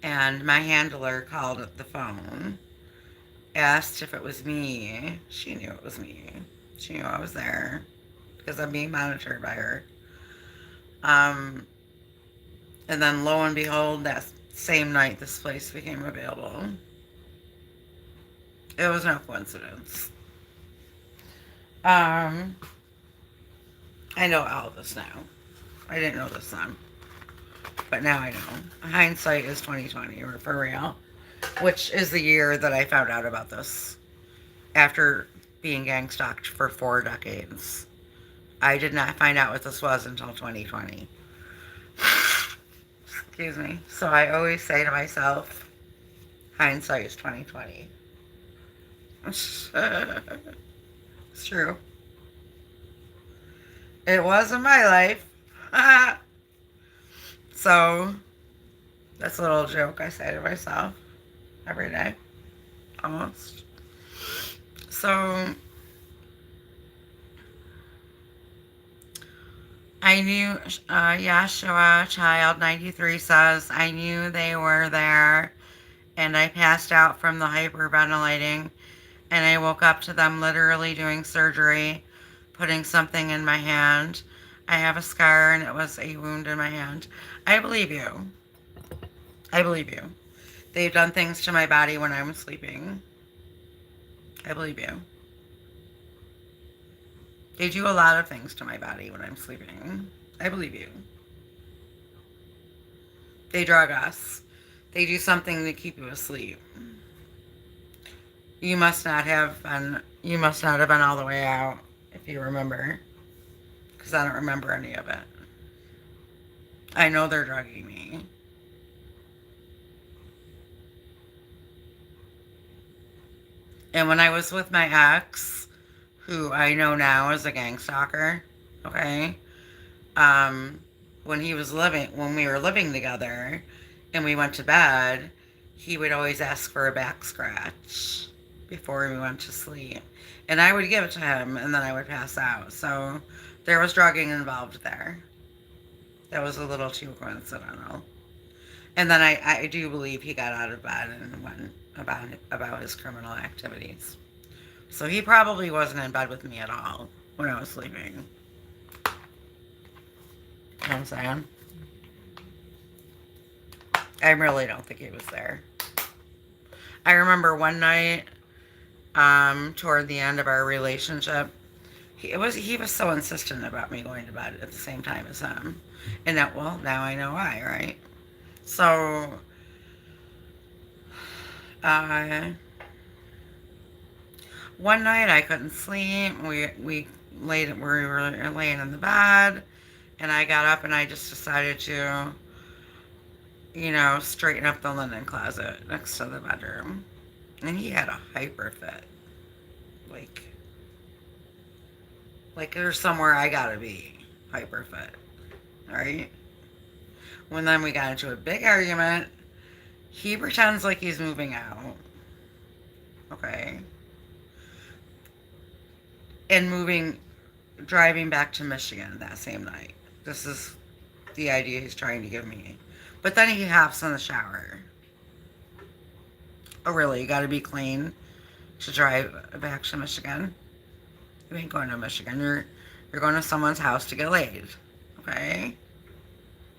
and my handler called the phone, asked if it was me. She knew it was me. She knew I was there because I'm being monitored by her. And then lo and behold, that same night, this place became available. It was no coincidence. I know all of this now. I didn't know this then, but now I know. Hindsight is 2020, or for real, which is the year that I found out about this. After being gang stalked for 4 decades, I did not find out what this was until 2020. Excuse me. So I always say to myself, hindsight is 2020. It's true. It was in my life. So that's a little joke I say to myself every day, almost. So I knew, Yashua Child 93 says, I knew they were there, and I passed out from the hyperventilating, and I woke up to them literally doing surgery, putting something in my hand. I have a scar, and it was a wound in my hand. I believe you. I believe you. They've done things to my body when I'm sleeping. I believe you. They do a lot of things to my body when I'm sleeping. I believe you. They drug us. They do something to keep you asleep. You must not have been all the way out, if you remember. Because I don't remember any of it. I know they're drugging me. And when I was with my ex, who I know now is a gang stalker, okay, um, when we were living together and we went to bed, he would always ask for a back scratch before we went to sleep. And I would give it to him and then I would pass out. So there was drugging involved there. That was a little too coincidental. And then I do believe he got out of bed and went about his criminal activities. So he probably wasn't in bed with me at all when I was sleeping. You know what I'm saying? I really don't think he was there. I remember one night, toward the end of our relationship, he was so insistent about me going to bed at the same time as him. And that, well, now I know why, right? So, uh, one night I couldn't sleep. We were laying in the bed, and I got up and I just decided to, straighten up the linen closet next to the bedroom. And he had a hyper fit. Like, there's somewhere I gotta be hyper fit. Right? When then we got into a big argument, he pretends like he's moving out. Okay. And driving back to Michigan that same night. This is the idea he's trying to give me. But then he hops in the shower. Oh, really? You gotta be clean to drive back to Michigan? You ain't going to Michigan. You're going to someone's house to get laid. Okay?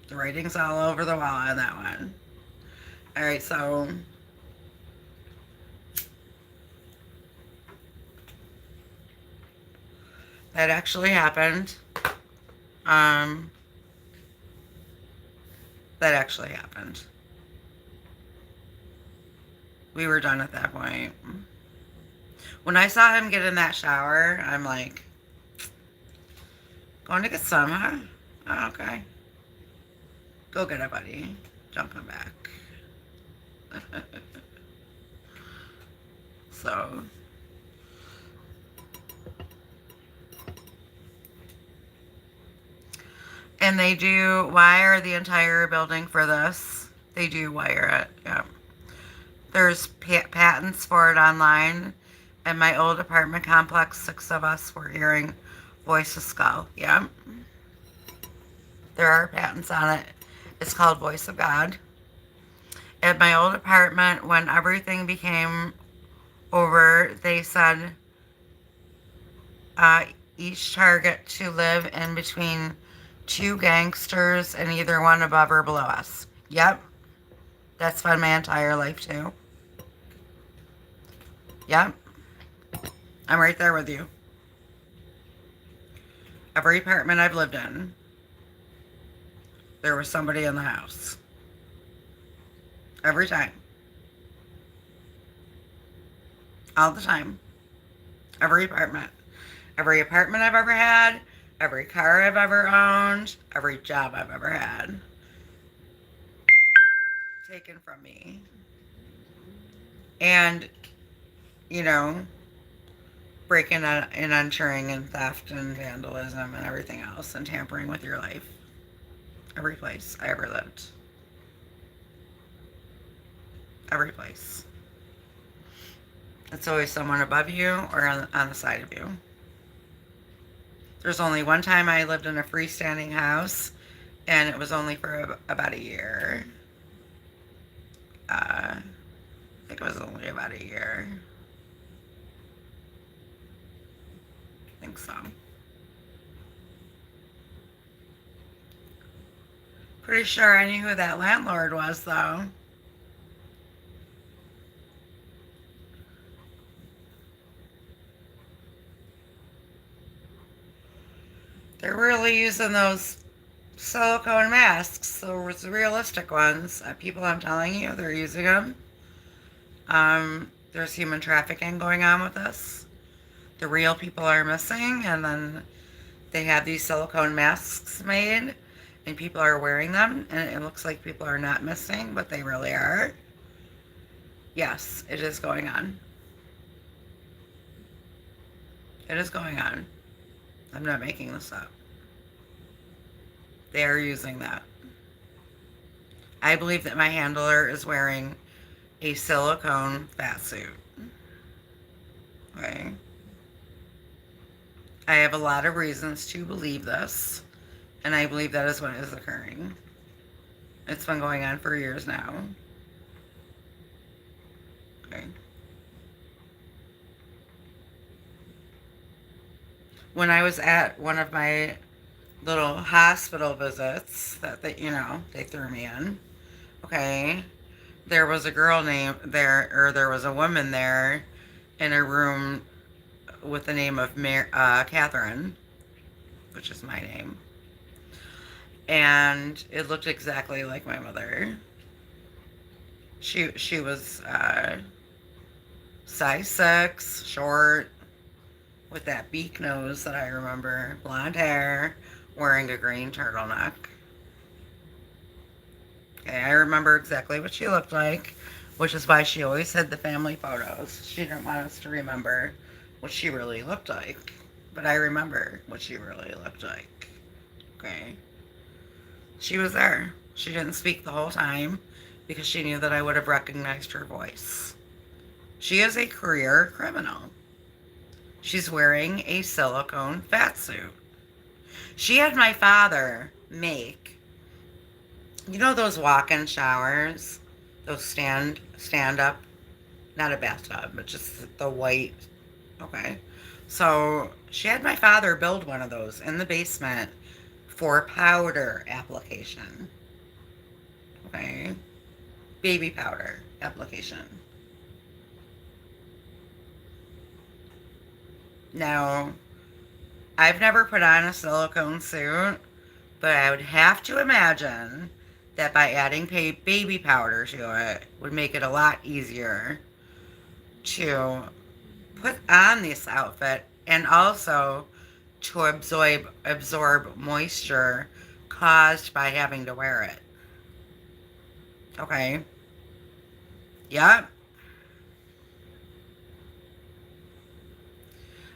The writing's all over the wall on that one. Alright, so that actually happened. That actually happened. We were done at that point. When I saw him get in that shower, I'm like, going to get some, huh? Oh, okay. Go get it, buddy. Jumping back. So, and they do wire the entire building for this. They do wire it, yeah. There's patents for it online. In my old apartment complex, 6 of us were hearing Voice of Skull. Yeah. There are patents on it. It's called Voice of God. At my old apartment, when everything became over, they said each target to live in between 2 gangsters and either one above or below us. Yep. That's been my entire life, too. Yep. I'm right there with you. Every apartment I've lived in, there was somebody in the house. Every time. All the time. Every apartment. Every apartment I've ever had, every car I've ever owned, every job I've ever had. Taken from me. And, breaking and entering and theft and vandalism and everything else and tampering with your life. Every place I ever lived. Every place. It's always someone above you or on the side of you. There's only one time I lived in a freestanding house, and it was only for about a year. I think it was only about a year. I think so. Pretty sure I knew who that landlord was, though. They're really using those silicone masks, those realistic ones. People, I'm telling you, they're using them. There's human trafficking going on with this. The real people are missing, and then they have these silicone masks made, and people are wearing them, and it looks like people are not missing, but they really are. Yes, it is going on. It is going on. I'm not making this up. They are using that. I believe that my handler is wearing a silicone fat suit. Okay. I have a lot of reasons to believe this, and I believe that is what is occurring. It's been going on for years now. Okay. When I was at one of my little hospital visits that they threw me in, okay, there was a girl named there, or there was a woman there in a room with the name of Catherine, which is my name, and it looked exactly like my mother. She was size 6, short, with that beak nose that I remember, blonde hair, wearing a green turtleneck. Okay, I remember exactly what she looked like, which is why she always hid the family photos. She didn't want us to remember what she really looked like. But I remember what she really looked like. Okay. She was there. She didn't speak the whole time because she knew that I would have recognized her voice. She is a career criminal. She's wearing a silicone fat suit. She had my father make, those walk-in showers? Those stand up, not a bathtub, but just the white. Okay. So she had my father build one of those in the basement for powder application. Okay. Baby powder application. Now, I've never put on a silicone suit, but I would have to imagine that by adding baby powder to it would make it a lot easier to put on this outfit and also to absorb moisture caused by having to wear it. Okay. Yep.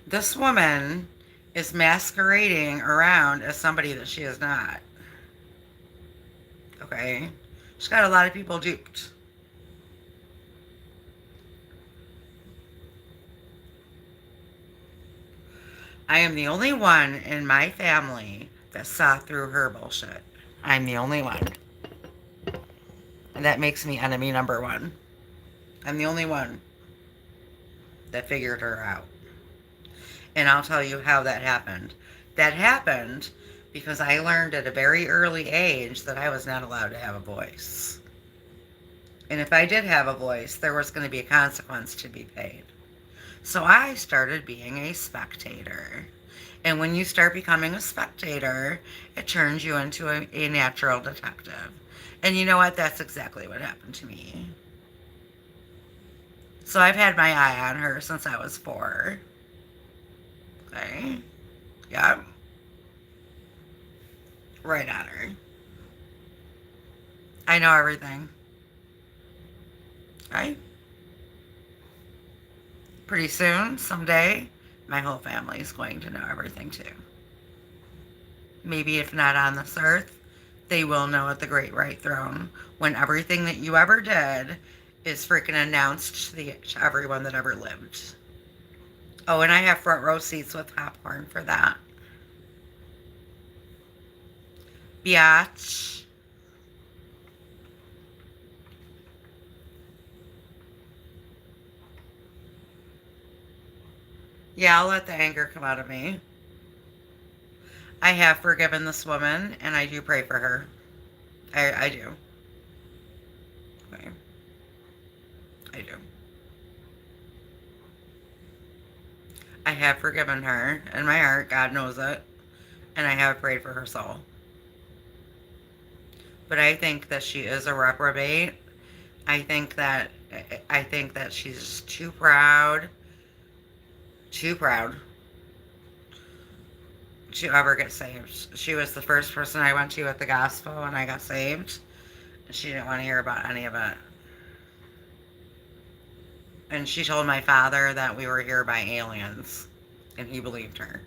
This woman is masquerading around as somebody that she is not. Okay. She's got a lot of people duped. I am the only one in my family that saw through her bullshit. I'm the only one. And that makes me enemy number one. I'm the only one that figured her out. And I'll tell you how that happened. That happened because I learned at a very early age that I was not allowed to have a voice. And if I did have a voice, there was going to be a consequence to be paid. So I started being a spectator. And when you start becoming a spectator, it turns you into a natural detective. And you know what? That's exactly what happened to me. So I've had my eye on her since I was 4. Okay. Yeah. Right on her. I know everything. Right? Pretty soon, someday, my whole family is going to know everything too. Maybe if not on this earth, they will know at the Great White Throne when everything that you ever did is freaking announced to everyone that ever lived. Oh, and I have front row seats with popcorn for that. Biatch. Yeah, I'll let the anger come out of me. I have forgiven this woman, and I do pray for her. I do. Okay. I do. I have forgiven her in my heart. God knows it. And I have prayed for her soul. But I think that she is a reprobate. I think that she's too proud to ever get saved. She was the first person I went to at the gospel when I got saved. And she didn't want to hear about any of it. And she told my father that we were here by aliens. And he believed her.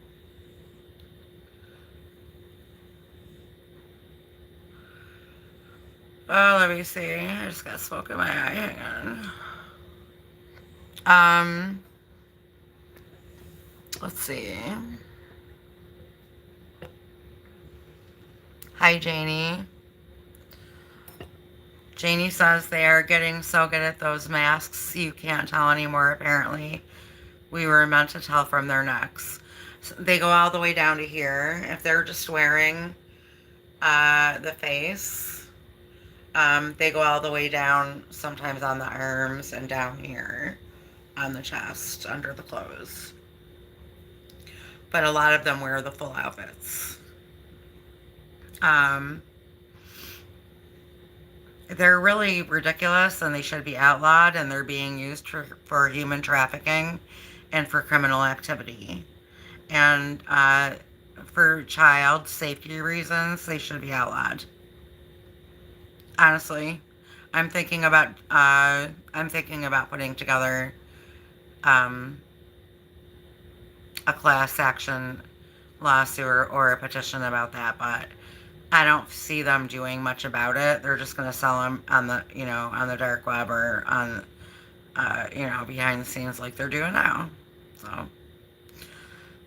Oh, let me see. I just got smoke in my eye. Hang on. Let's see. Hi, Janie. Janie says they are getting so good at those masks you can't tell anymore, apparently. We were meant to tell from their necks. So they go all the way down to here. If they're just wearing the face, they go all the way down, sometimes on the arms and down here on the chest, under the clothes. But a lot of them wear the full outfits. Um, they're really ridiculous and they should be outlawed, and they're being used for human trafficking and for criminal activity. And for child safety reasons, they should be outlawed. Honestly, I'm thinking about putting together um, a class action lawsuit or a petition about that, but I don't see them doing much about it. They're just going to sell them on the, on the dark web or on, behind the scenes like they're doing now. So,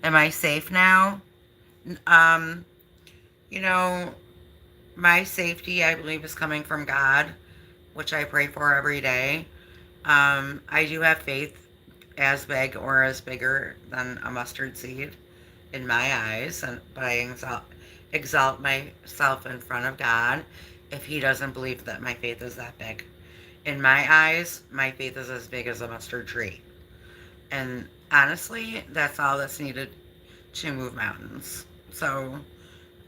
am I safe now? Um, you know, my safety, I believe, is coming from God, which I pray for every day. I do have faith as big or as bigger than a mustard seed in my eyes, but I exalt myself in front of God if He doesn't believe that my faith is that big. In my eyes, my faith is as big as a mustard tree. And honestly, that's all that's needed to move mountains. So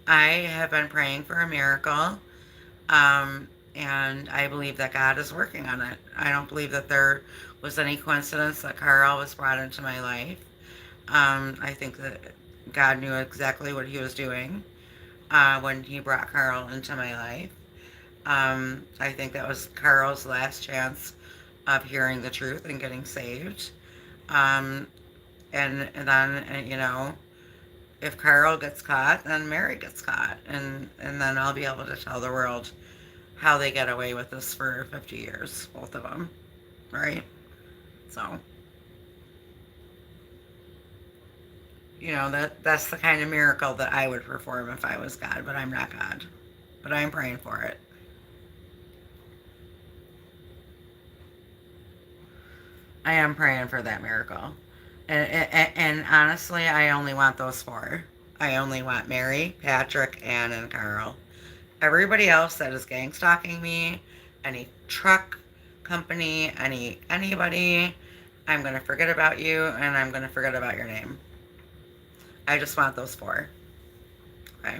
I have been praying for a miracle, and I believe that God is working on it. I don't believe that there was any coincidence that Carl was brought into my life. I think that God knew exactly what He was doing when He brought Carl into my life. I think that was Carl's last chance of hearing the truth and getting saved. Um, and then, if Carl gets caught, then Mary gets caught. And then I'll be able to tell the world how they get away with this for 50 years, both of them. Right? So, that's the kind of miracle that I would perform if I was God, but I'm not God. But I'm praying for it. I am praying for that miracle. And honestly, I only want those four. I only want Mary, Patrick, Ann, and Carl. Everybody else that is gang stalking me, any truck company, anybody, I'm going to forget about you and I'm going to forget about your name. I just want those four. Okay.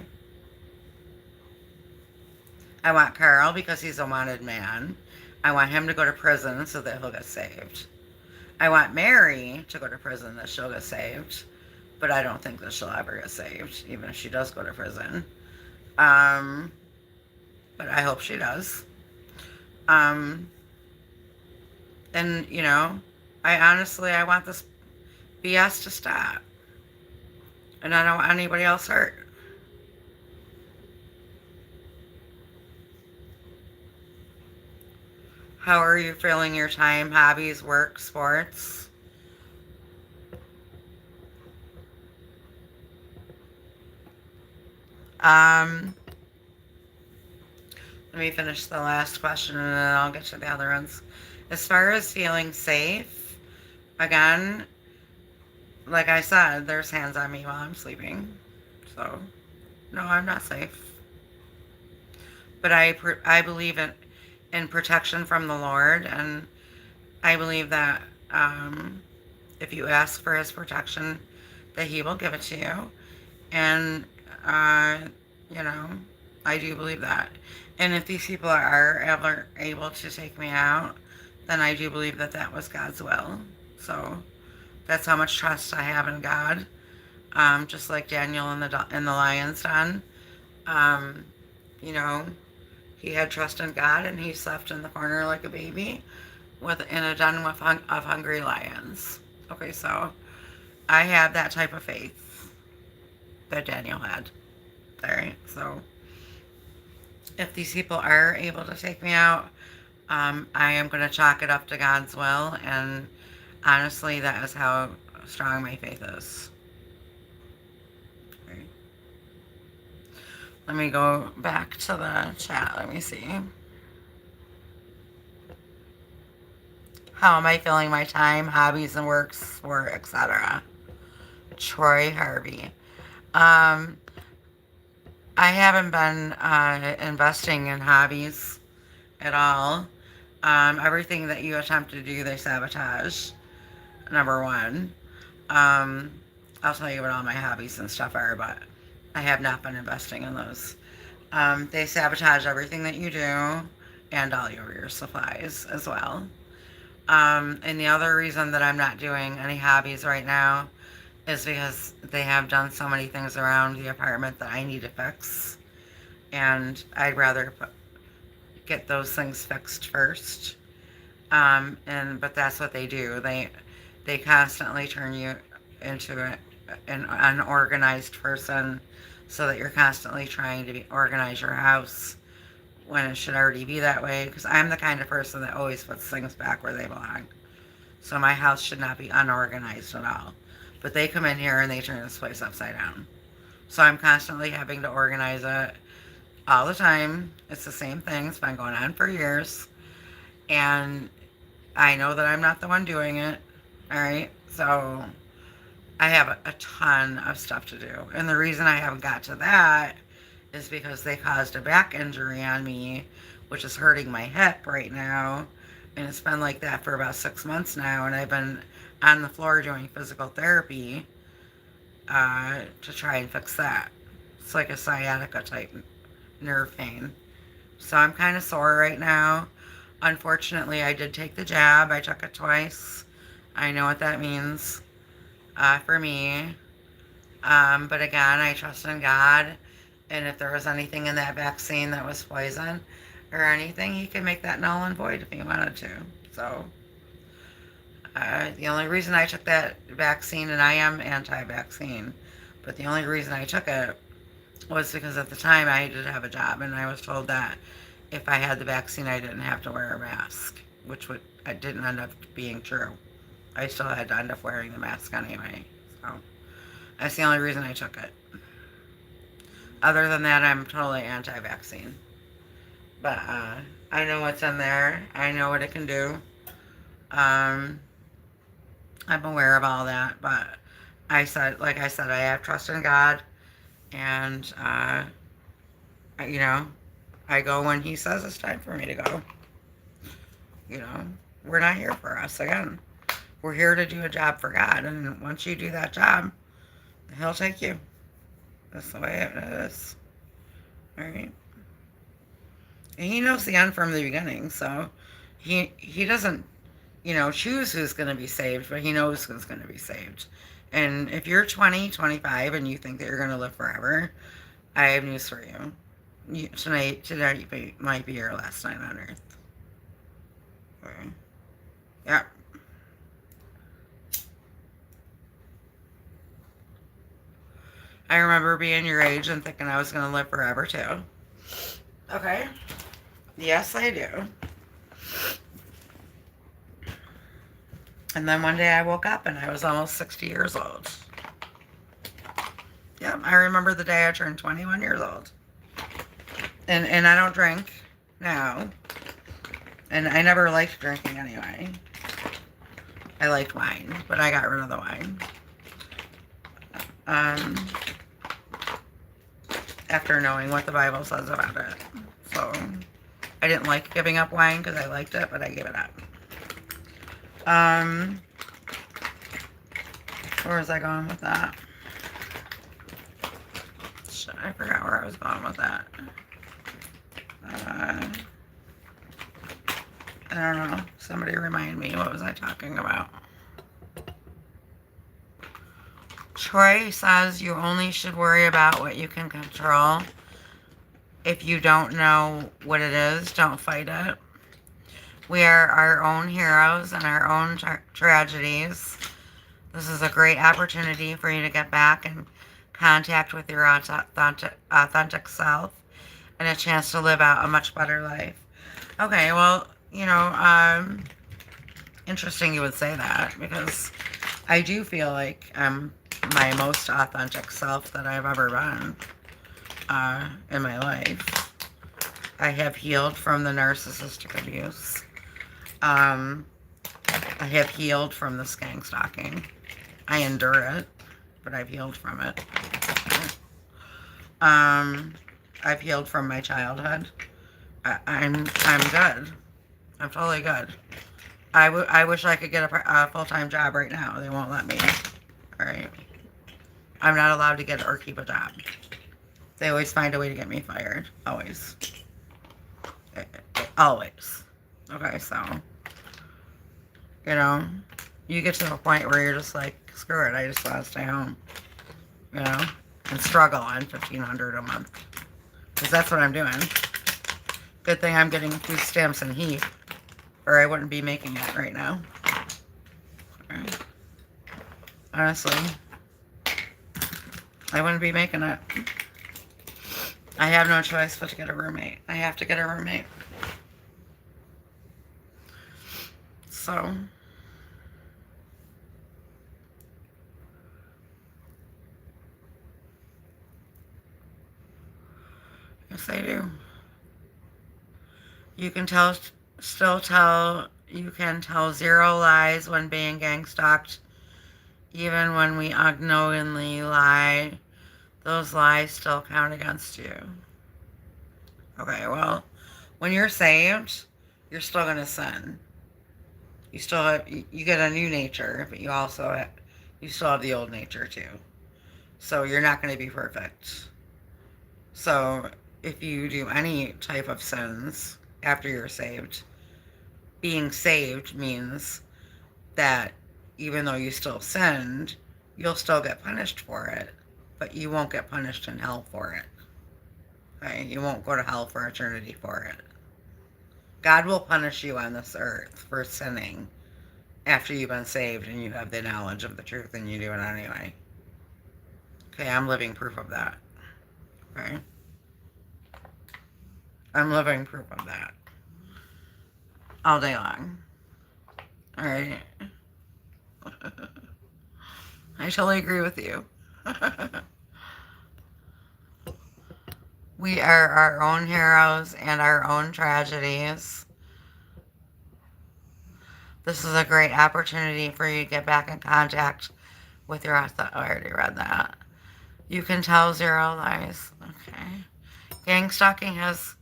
I want Carl because he's a wanted man. I want him to go to prison so that he'll get saved. I want Mary to go to prison that she'll get saved, but I don't think that she'll ever get saved, even if she does go to prison. But I hope she does. And, I want this BS to stop. And I don't want anybody else hurt. How are you filling your time? Hobbies, work, sports? Let me finish the last question and then I'll get to the other ones. As far as feeling safe, again, like I said, there's hands on me while I'm sleeping. So, no, I'm not safe. But I believe in protection from the Lord, and I believe that if you ask for His protection, that He will give it to you. And, you know, I do believe that. And if these people are ever able to take me out, then I do believe that that was God's will. So that's how much trust I have in God. Just like Daniel in the lion's den. Um, you know, he had trust in God, and he slept in the corner like a baby in a den of hungry lions. Okay, so I have that type of faith that Daniel had. Alright, so if these people are able to take me out, I am going to chalk it up to God's will, and honestly, that is how strong my faith is. Okay. Let me go back to the chat. Let me see. How am I filling my time, hobbies, and works, sport, etc.? Troy Harvey. Um, I haven't been investing in hobbies at all. Everything that you attempt to do, they sabotage. Number one. I'll tell you what all my hobbies and stuff are, but I have not been investing in those. They sabotage everything that you do and all your supplies as well. And the other reason that I'm not doing any hobbies right now is because they have done so many things around the apartment that I need to fix. And I'd rather get those things fixed first. But that's what they do. They constantly turn you into an unorganized person, so that you're constantly trying to organize your house when it should already be that way. Because I'm the kind of person that always puts things back where they belong. So my house should not be unorganized at all. But they come in here and they turn this place upside down. So I'm constantly having to organize it all the time. It's the same thing. It's been going on for years. And I know that I'm not the one doing it. Alright? So I have a ton of stuff to do. And the reason I haven't got to that is because they caused a back injury on me, which is hurting my hip right now. And it's been like that for about 6 months now. And I've been on the floor doing physical therapy to try and fix that. It's like a sciatica type nerve pain. So I'm kind of sore right now. Unfortunately, I did take the jab. I took it twice. I know what that means for me. But again, I trust in God. And if there was anything in that vaccine that was poison or anything, he could make that null and void if he wanted to. So the only reason I took that vaccine, and I am anti-vaccine, but the only reason I took it was because at the time I did have a job, and I was told that if I had the vaccine, I didn't have to wear a mask, which it didn't end up being true. I still had to end up wearing the mask anyway. So that's the only reason I took it. Other than that, I'm totally anti-vaccine. But I know what's in there. I know what it can do. I'm aware of all that, but like I said, I have trust in God, and I go when He says it's time for me to go. We're not here for us again. We're here to do a job for God, and once you do that job, He'll take you. That's the way it is. All right. And He knows the end from the beginning, so He doesn't, choose who's going to be saved, but He knows who's going to be saved. And if you're 20, 25, and you think that you're going to live forever, I have news for you. Tonight might be your last night on earth. Okay. Yeah. I remember being your age and thinking I was going to live forever, too. Okay. Yes, I do. And then one day I woke up and I was almost 60 years old. Yeah, I remember the day I turned 21 years old. And I don't drink now. And I never liked drinking anyway. I liked wine, but I got rid of the wine. After knowing what the Bible says about it. So, I didn't like giving up wine because I liked it, but I gave it up. Where was I going with that? Shit, I forgot where I was going with that. I don't know. Somebody remind me. What was I talking about? Troy says you only should worry about what you can control. If you don't know what it is, don't fight it. We are our own heroes and our own tragedies. This is a great opportunity for you to get back in contact with your authentic self and a chance to live out a much better life. Okay, well, interesting you would say that because I do feel like I'm my most authentic self that I've ever been in my life. I have healed from the narcissistic abuse. Um, I have healed from the gangstalking. I endure it, but I've healed from it. I've healed from my childhood. I'm good. I'm totally good. I wish I could get a full-time job right now. They won't let me. All right. I'm not allowed to get or keep a job. They always find a way to get me fired. Always. Always. Okay, so, you get to a point where you're just like, screw it, I just want to stay home. And struggle on $1,500 a month. Because that's what I'm doing. Good thing I'm getting food stamps and heat, or I wouldn't be making it right now. Right. Honestly, I wouldn't be making it. I have no choice but to get a roommate. I have to get a roommate. So, yes, I do. You can you can tell zero lies when being gang stalked. Even when we unknowingly lie, those lies still count against you. Okay, well, when you're saved, you're still going to sin. You get a new nature, but you still have the old nature too. So you're not going to be perfect. So if you do any type of sins after you're saved, being saved means that even though you still sinned, you'll still get punished for it, but you won't get punished in hell for it. Okay? You won't go to hell for eternity for it. God will punish you on this earth for sinning after you've been saved and you have the knowledge of the truth and you do it anyway. Okay, I'm living proof of that. Okay? I'm living proof of that. All day long. Alright? I totally agree with you. We are our own heroes and our own tragedies. This is a great opportunity for you to get back in contact with your... I already read that. You can tell zero lies. Okay. Gang stalking has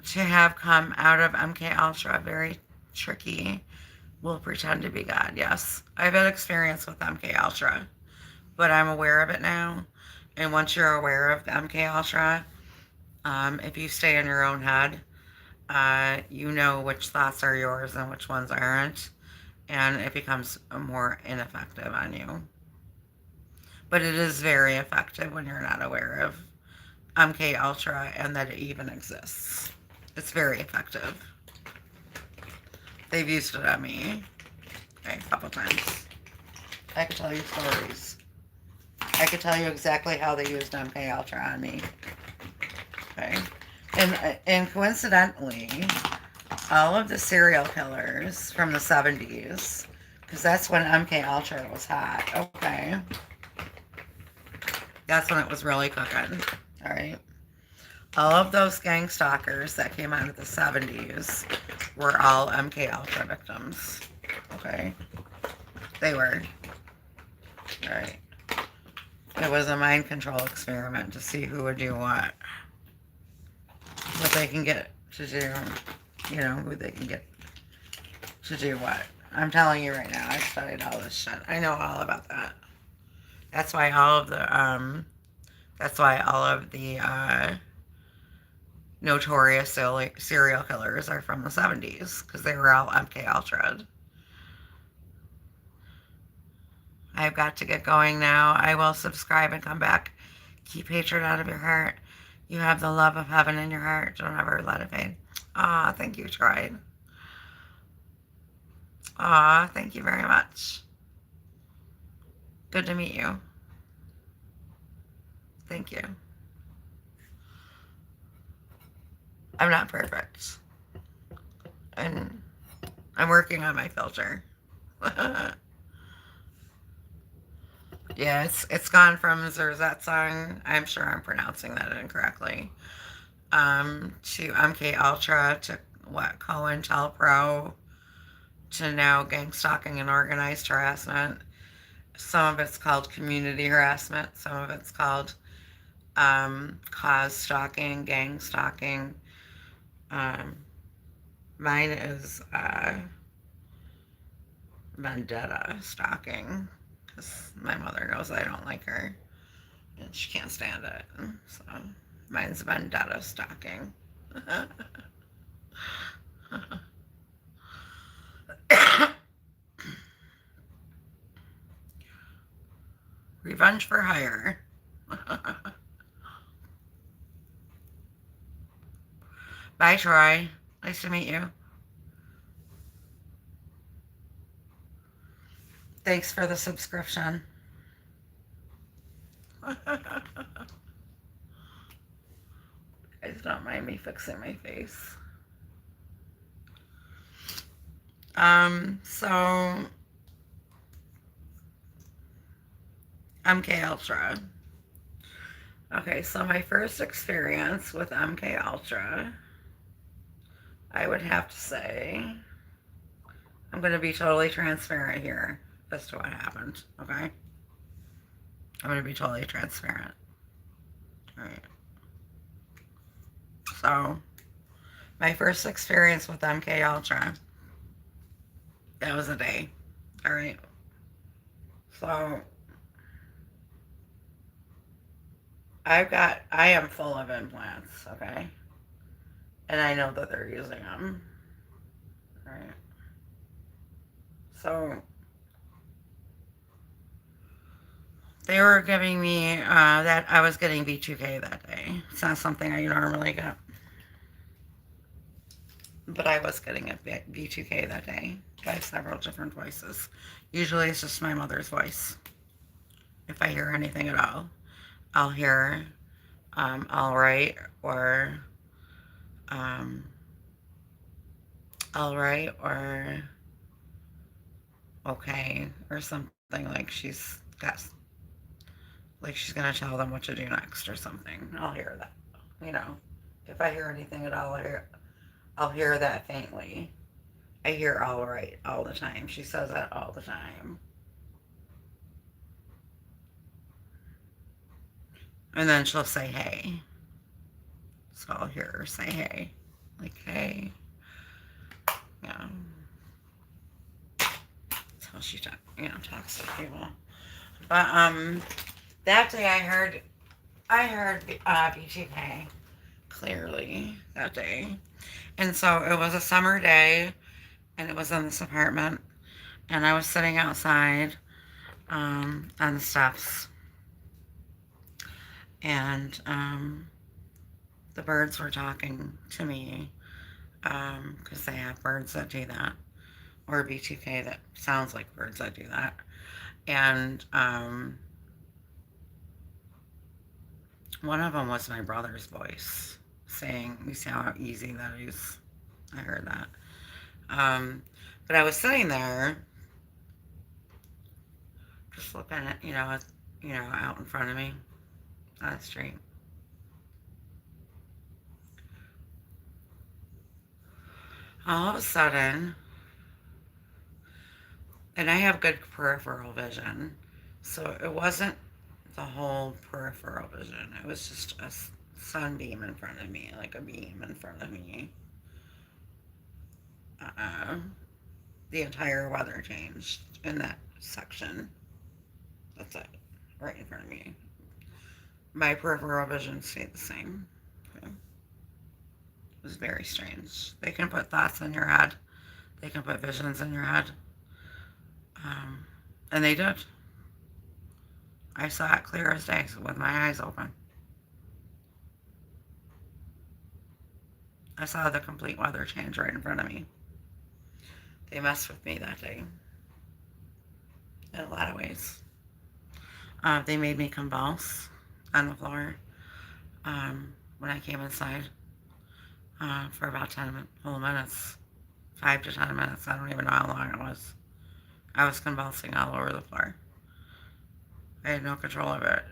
to have come out of MK Ultra. Very tricky. Will pretend to be God. Yes. I've had experience with MK Ultra, but I'm aware of it now. And once you're aware of MK Ultra, if you stay in your own head, you know which thoughts are yours and which ones aren't, and it becomes more ineffective on you. But it is very effective when you're not aware of MK Ultra and that it even exists. It's very effective. They've used it on me, okay, a couple times. I could tell you stories. I could tell you exactly how they used MK Ultra on me. Okay. And coincidentally, all of the serial killers from the 70s, because that's when MK Ultra was hot. Okay. That's when it was really cooking. All right. All of those gang stalkers that came out of the 70s were all MK Ultra victims. Okay. They were. All right. It was a mind control experiment to see who would do what they can get to do, who they can get to do what. I'm telling you right now, I studied all this shit. I know all about that. That's why all of the notorious serial killers are from the 70s, because they were all MK Ultra. I've got to get going now. I will subscribe and come back. Keep hatred out of your heart. You have the love of heaven in your heart. Don't ever let it fade. Aw, thank you, tried. Aw, thank you very much. Good to meet you. Thank you. I'm not perfect. And I'm working on my filter. Yeah, it's gone from Zersetzung. I'm sure I'm pronouncing that incorrectly. To MK Ultra to what COINTELPRO to now Gangstalking and Organized Harassment. Some of it's called community harassment. Some of it's called cause stalking, gang stalking. Um, Mine is vendetta stalking because my mother knows I don't like her and she can't stand it. So mine's vendetta stalking. Revenge for hire. Bye, Troy. Nice to meet you. Thanks for the subscription. Guys, don't mind me fixing my face. So MK Ultra. Okay, so my first experience with MK Ultra, I would have to say, I'm going to be totally transparent here as to what happened, okay? I'm going to be totally transparent. All right. So, my first experience with MK Ultra, that was a day, all right? So, I am full of implants, okay? And I know that they're using them, all right? So, they were giving me that I was getting V2K that day. It's not something I normally get. But I was getting a V2K that day by several different voices. Usually it's just my mother's voice. If I hear anything at all, I'll hear all right or um, all right or okay or something like she's gonna tell them what to do next or something. I'll hear that. You know, if I hear anything at all, I'll hear that faintly. I hear all right all the time. She says that all the time. And then she'll say hey. So I'll hear her say hey. Like hey. Yeah. That's how she talks to people. But that day I heard BTK clearly that day. And so it was a summer day and it was in this apartment and I was sitting outside on the steps and the birds were talking to me because they have birds that do that, or B2K that sounds like birds that do that. And one of them was my brother's voice saying, "You see how easy that is." I heard that. But I was sitting there just looking at, out in front of me on the street. All of a sudden, and I have good peripheral vision, so it wasn't the whole peripheral vision. It was just a sunbeam in front of me, like a beam in front of me. Uh, the entire weather changed in that section. That's it, right in front of me. My peripheral vision stayed the same. Okay. It was very strange. They can put thoughts in your head. They can put visions in your head. And they did. I saw it clear as day with my eyes open. I saw the complete weather change right in front of me. They messed with me that day in a lot of ways. They made me convulse on the floor when I came inside for about 10 whole minutes. 5 to 10 minutes. I don't even know how long it was. I was convulsing all over the floor. I had no control of it.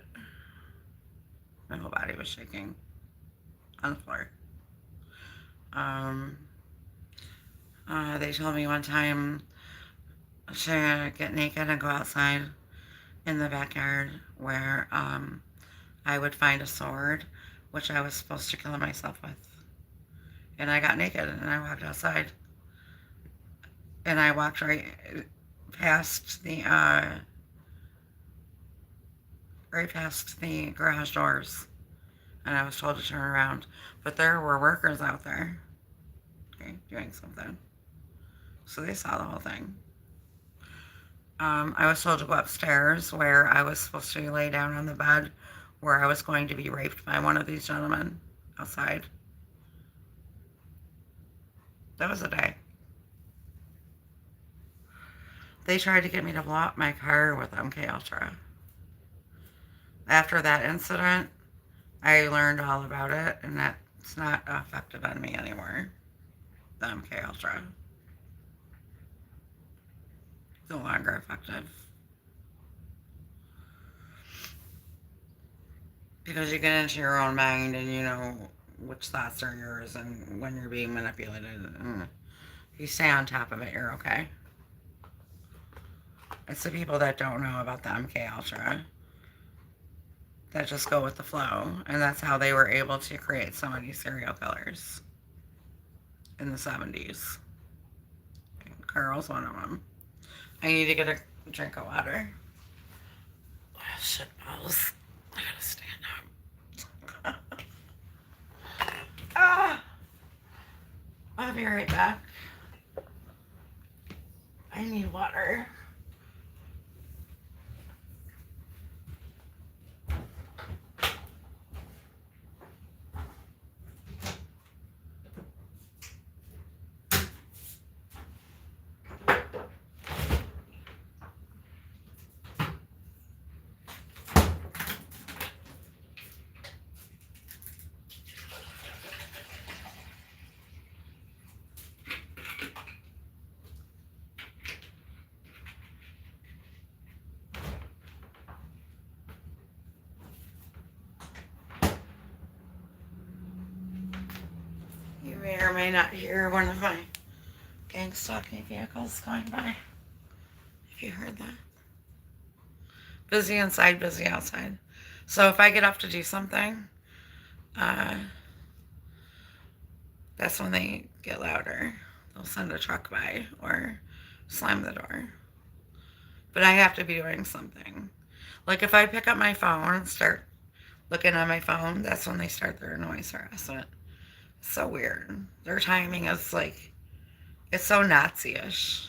My whole body was shaking on the floor. They told me one time to get naked and go outside in the backyard where I would find a sword, which I was supposed to kill myself with. And I got naked and I walked outside. And I walked past the right past the garage doors. And I was told to turn around. But there were workers out there, okay, doing something. So they saw the whole thing. I was told to go upstairs where I was supposed to lay down on the bed where I was going to be raped by one of these gentlemen outside. That was a day. They tried to get me to blow up my car with MK Ultra. After that incident, I learned all about it, and that's not effective on me anymore. The MK Ultra. It's no longer effective. Because you get into your own mind and you know which thoughts are yours and when you're being manipulated. If you stay on top of it, you're okay. It's the people that don't know about the MK Ultra that just go with the flow, and that's how they were able to create so many serial killers in the 70s. Carl's one of them. I need to get a drink of water. Oh, shit balls. I gotta stand up. I'll be right back. I need water. You may or may not hear one of my Gangstalking vehicles going by. If you heard that. Busy inside, busy outside. So if I get up to do something, that's when they get louder. They'll send a truck by or slam the door. But I have to be doing something. Like if I pick up my phone and start looking on my phone, that's when they start their noise harassment. It's so weird. Their timing is like, it's so Nazi-ish.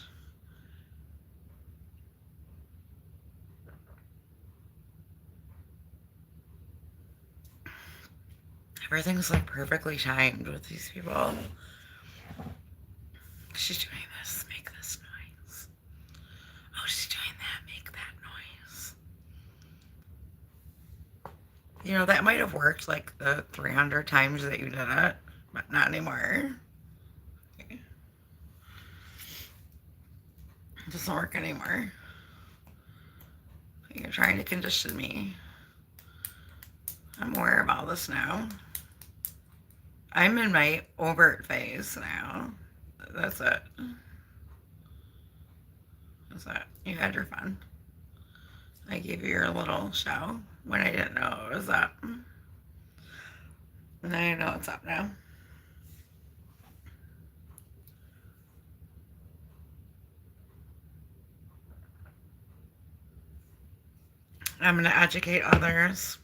Everything's like perfectly timed with these people. She's doing this, make this noise. Oh, she's doing that, make that noise. You know, that might have worked like the 300 times that you did it, but not anymore. Okay. It doesn't work anymore. You're trying to condition me. I'm aware of all this now. I'm in my overt phase now. That's it. That's it. You had your fun. I gave you your little show when I didn't know it was up. And I know it's up now. I'm going to educate others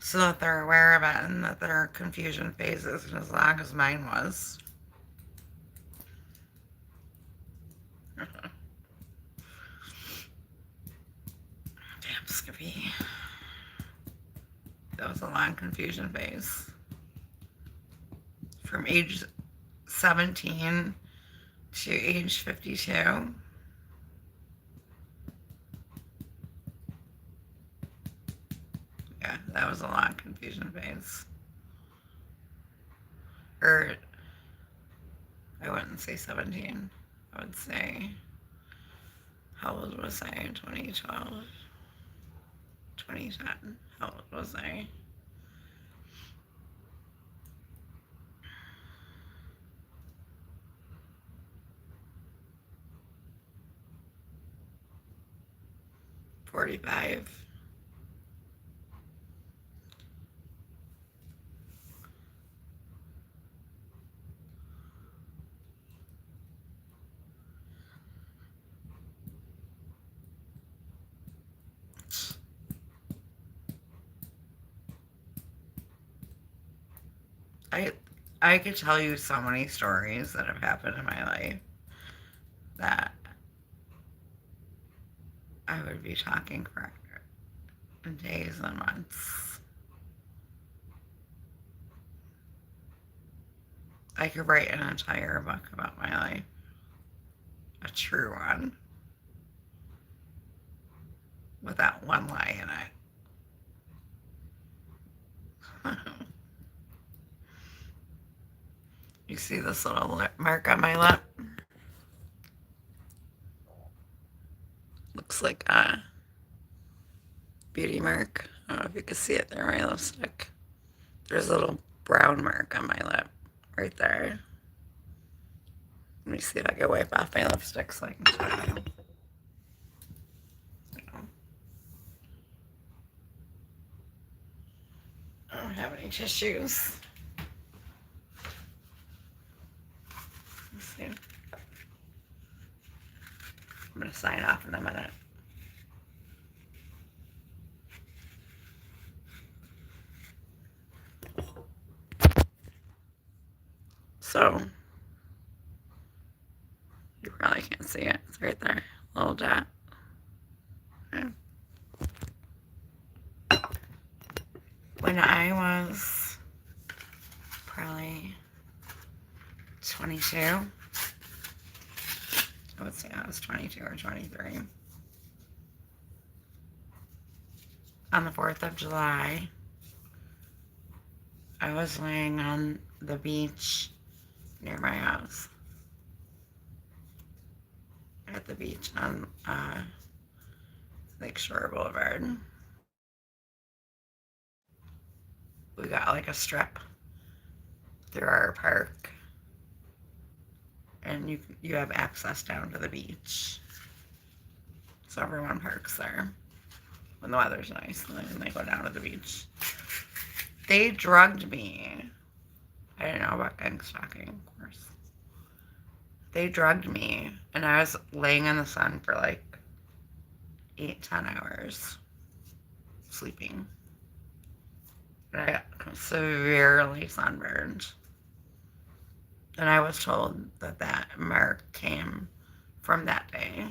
so that they're aware of it and that their confusion phases as long as mine was. Damn, Skippy. That was a long confusion phase. From age 17 to age 52. that was a long confusion phase. Or, I wouldn't say 17. I would say, how old was I in 2012? 2010. How old was I? $45. I could tell you so many stories that have happened in my life that I would be talking for days and months. I could write an entire book about my life. A true one. Without one lie in it. You see this little lip mark on my lip? Looks like a beauty mark. I don't know if you can see it there, my lipstick. There's a little brown mark on my lip right there. Let me see if I can wipe off my lipstick so I can show you. I don't have any tissues. Let's see. I'm going to sign off in a minute. So, you probably can't see it. It's right there. Little dot. Okay. When I was probably 22, I would say I was 22 or 23. On the 4th of July, I was laying on the beach near my house. At the beach on Lakeshore Boulevard. We got like a strip through our park, and you have access down to the beach. So everyone parks there when the weather's nice, and then they go down to the beach. They drugged me. I didn't know about gangstalking, of course. They drugged me, and I was laying in the sun for like 8-10 hours sleeping. And I got severely sunburned. And I was told that that mark came from that day.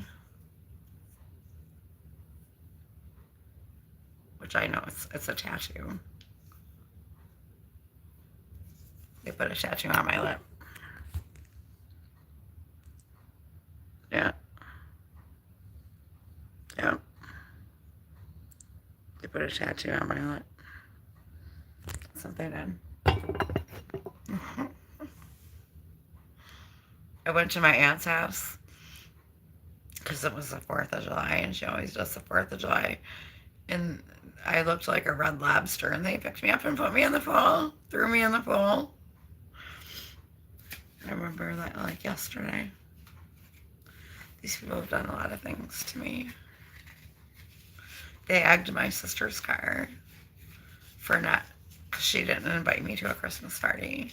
Which I know it's a tattoo. They put a tattoo on my lip. Yeah. Yeah. They put a tattoo on my lip. Something did. I went to my aunt's house because it was the 4th of July, and she always does the 4th of July. And I looked like a red lobster, and they picked me up and put me in the pool, threw me in the pool. I remember that like yesterday. These people have done a lot of things to me. They egged my sister's car for not, because she didn't invite me to a Christmas party.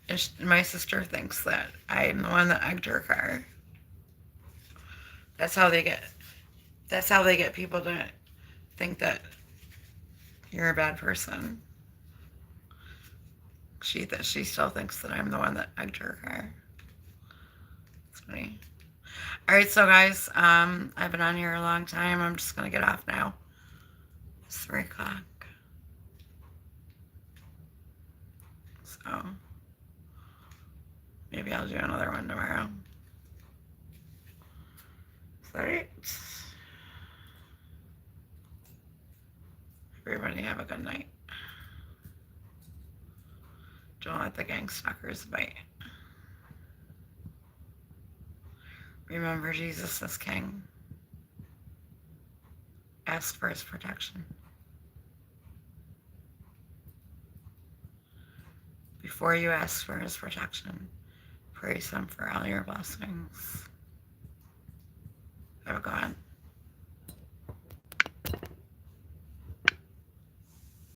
And my sister thinks that I'm the one that egged her car. That's how they get people to think that you're a bad person. She still thinks that I'm the one that egged her car. It's funny. Alright, so guys, I've been on here a long time. I'm just gonna get off now. It's 3 o'clock. So maybe I'll do another one tomorrow. Alright. Everybody have a good night. bite. Don't let the gang stalkers bite. Remember, Jesus is king. Ask for his protection. Before you ask for his protection, praise him for all your blessings. Oh God.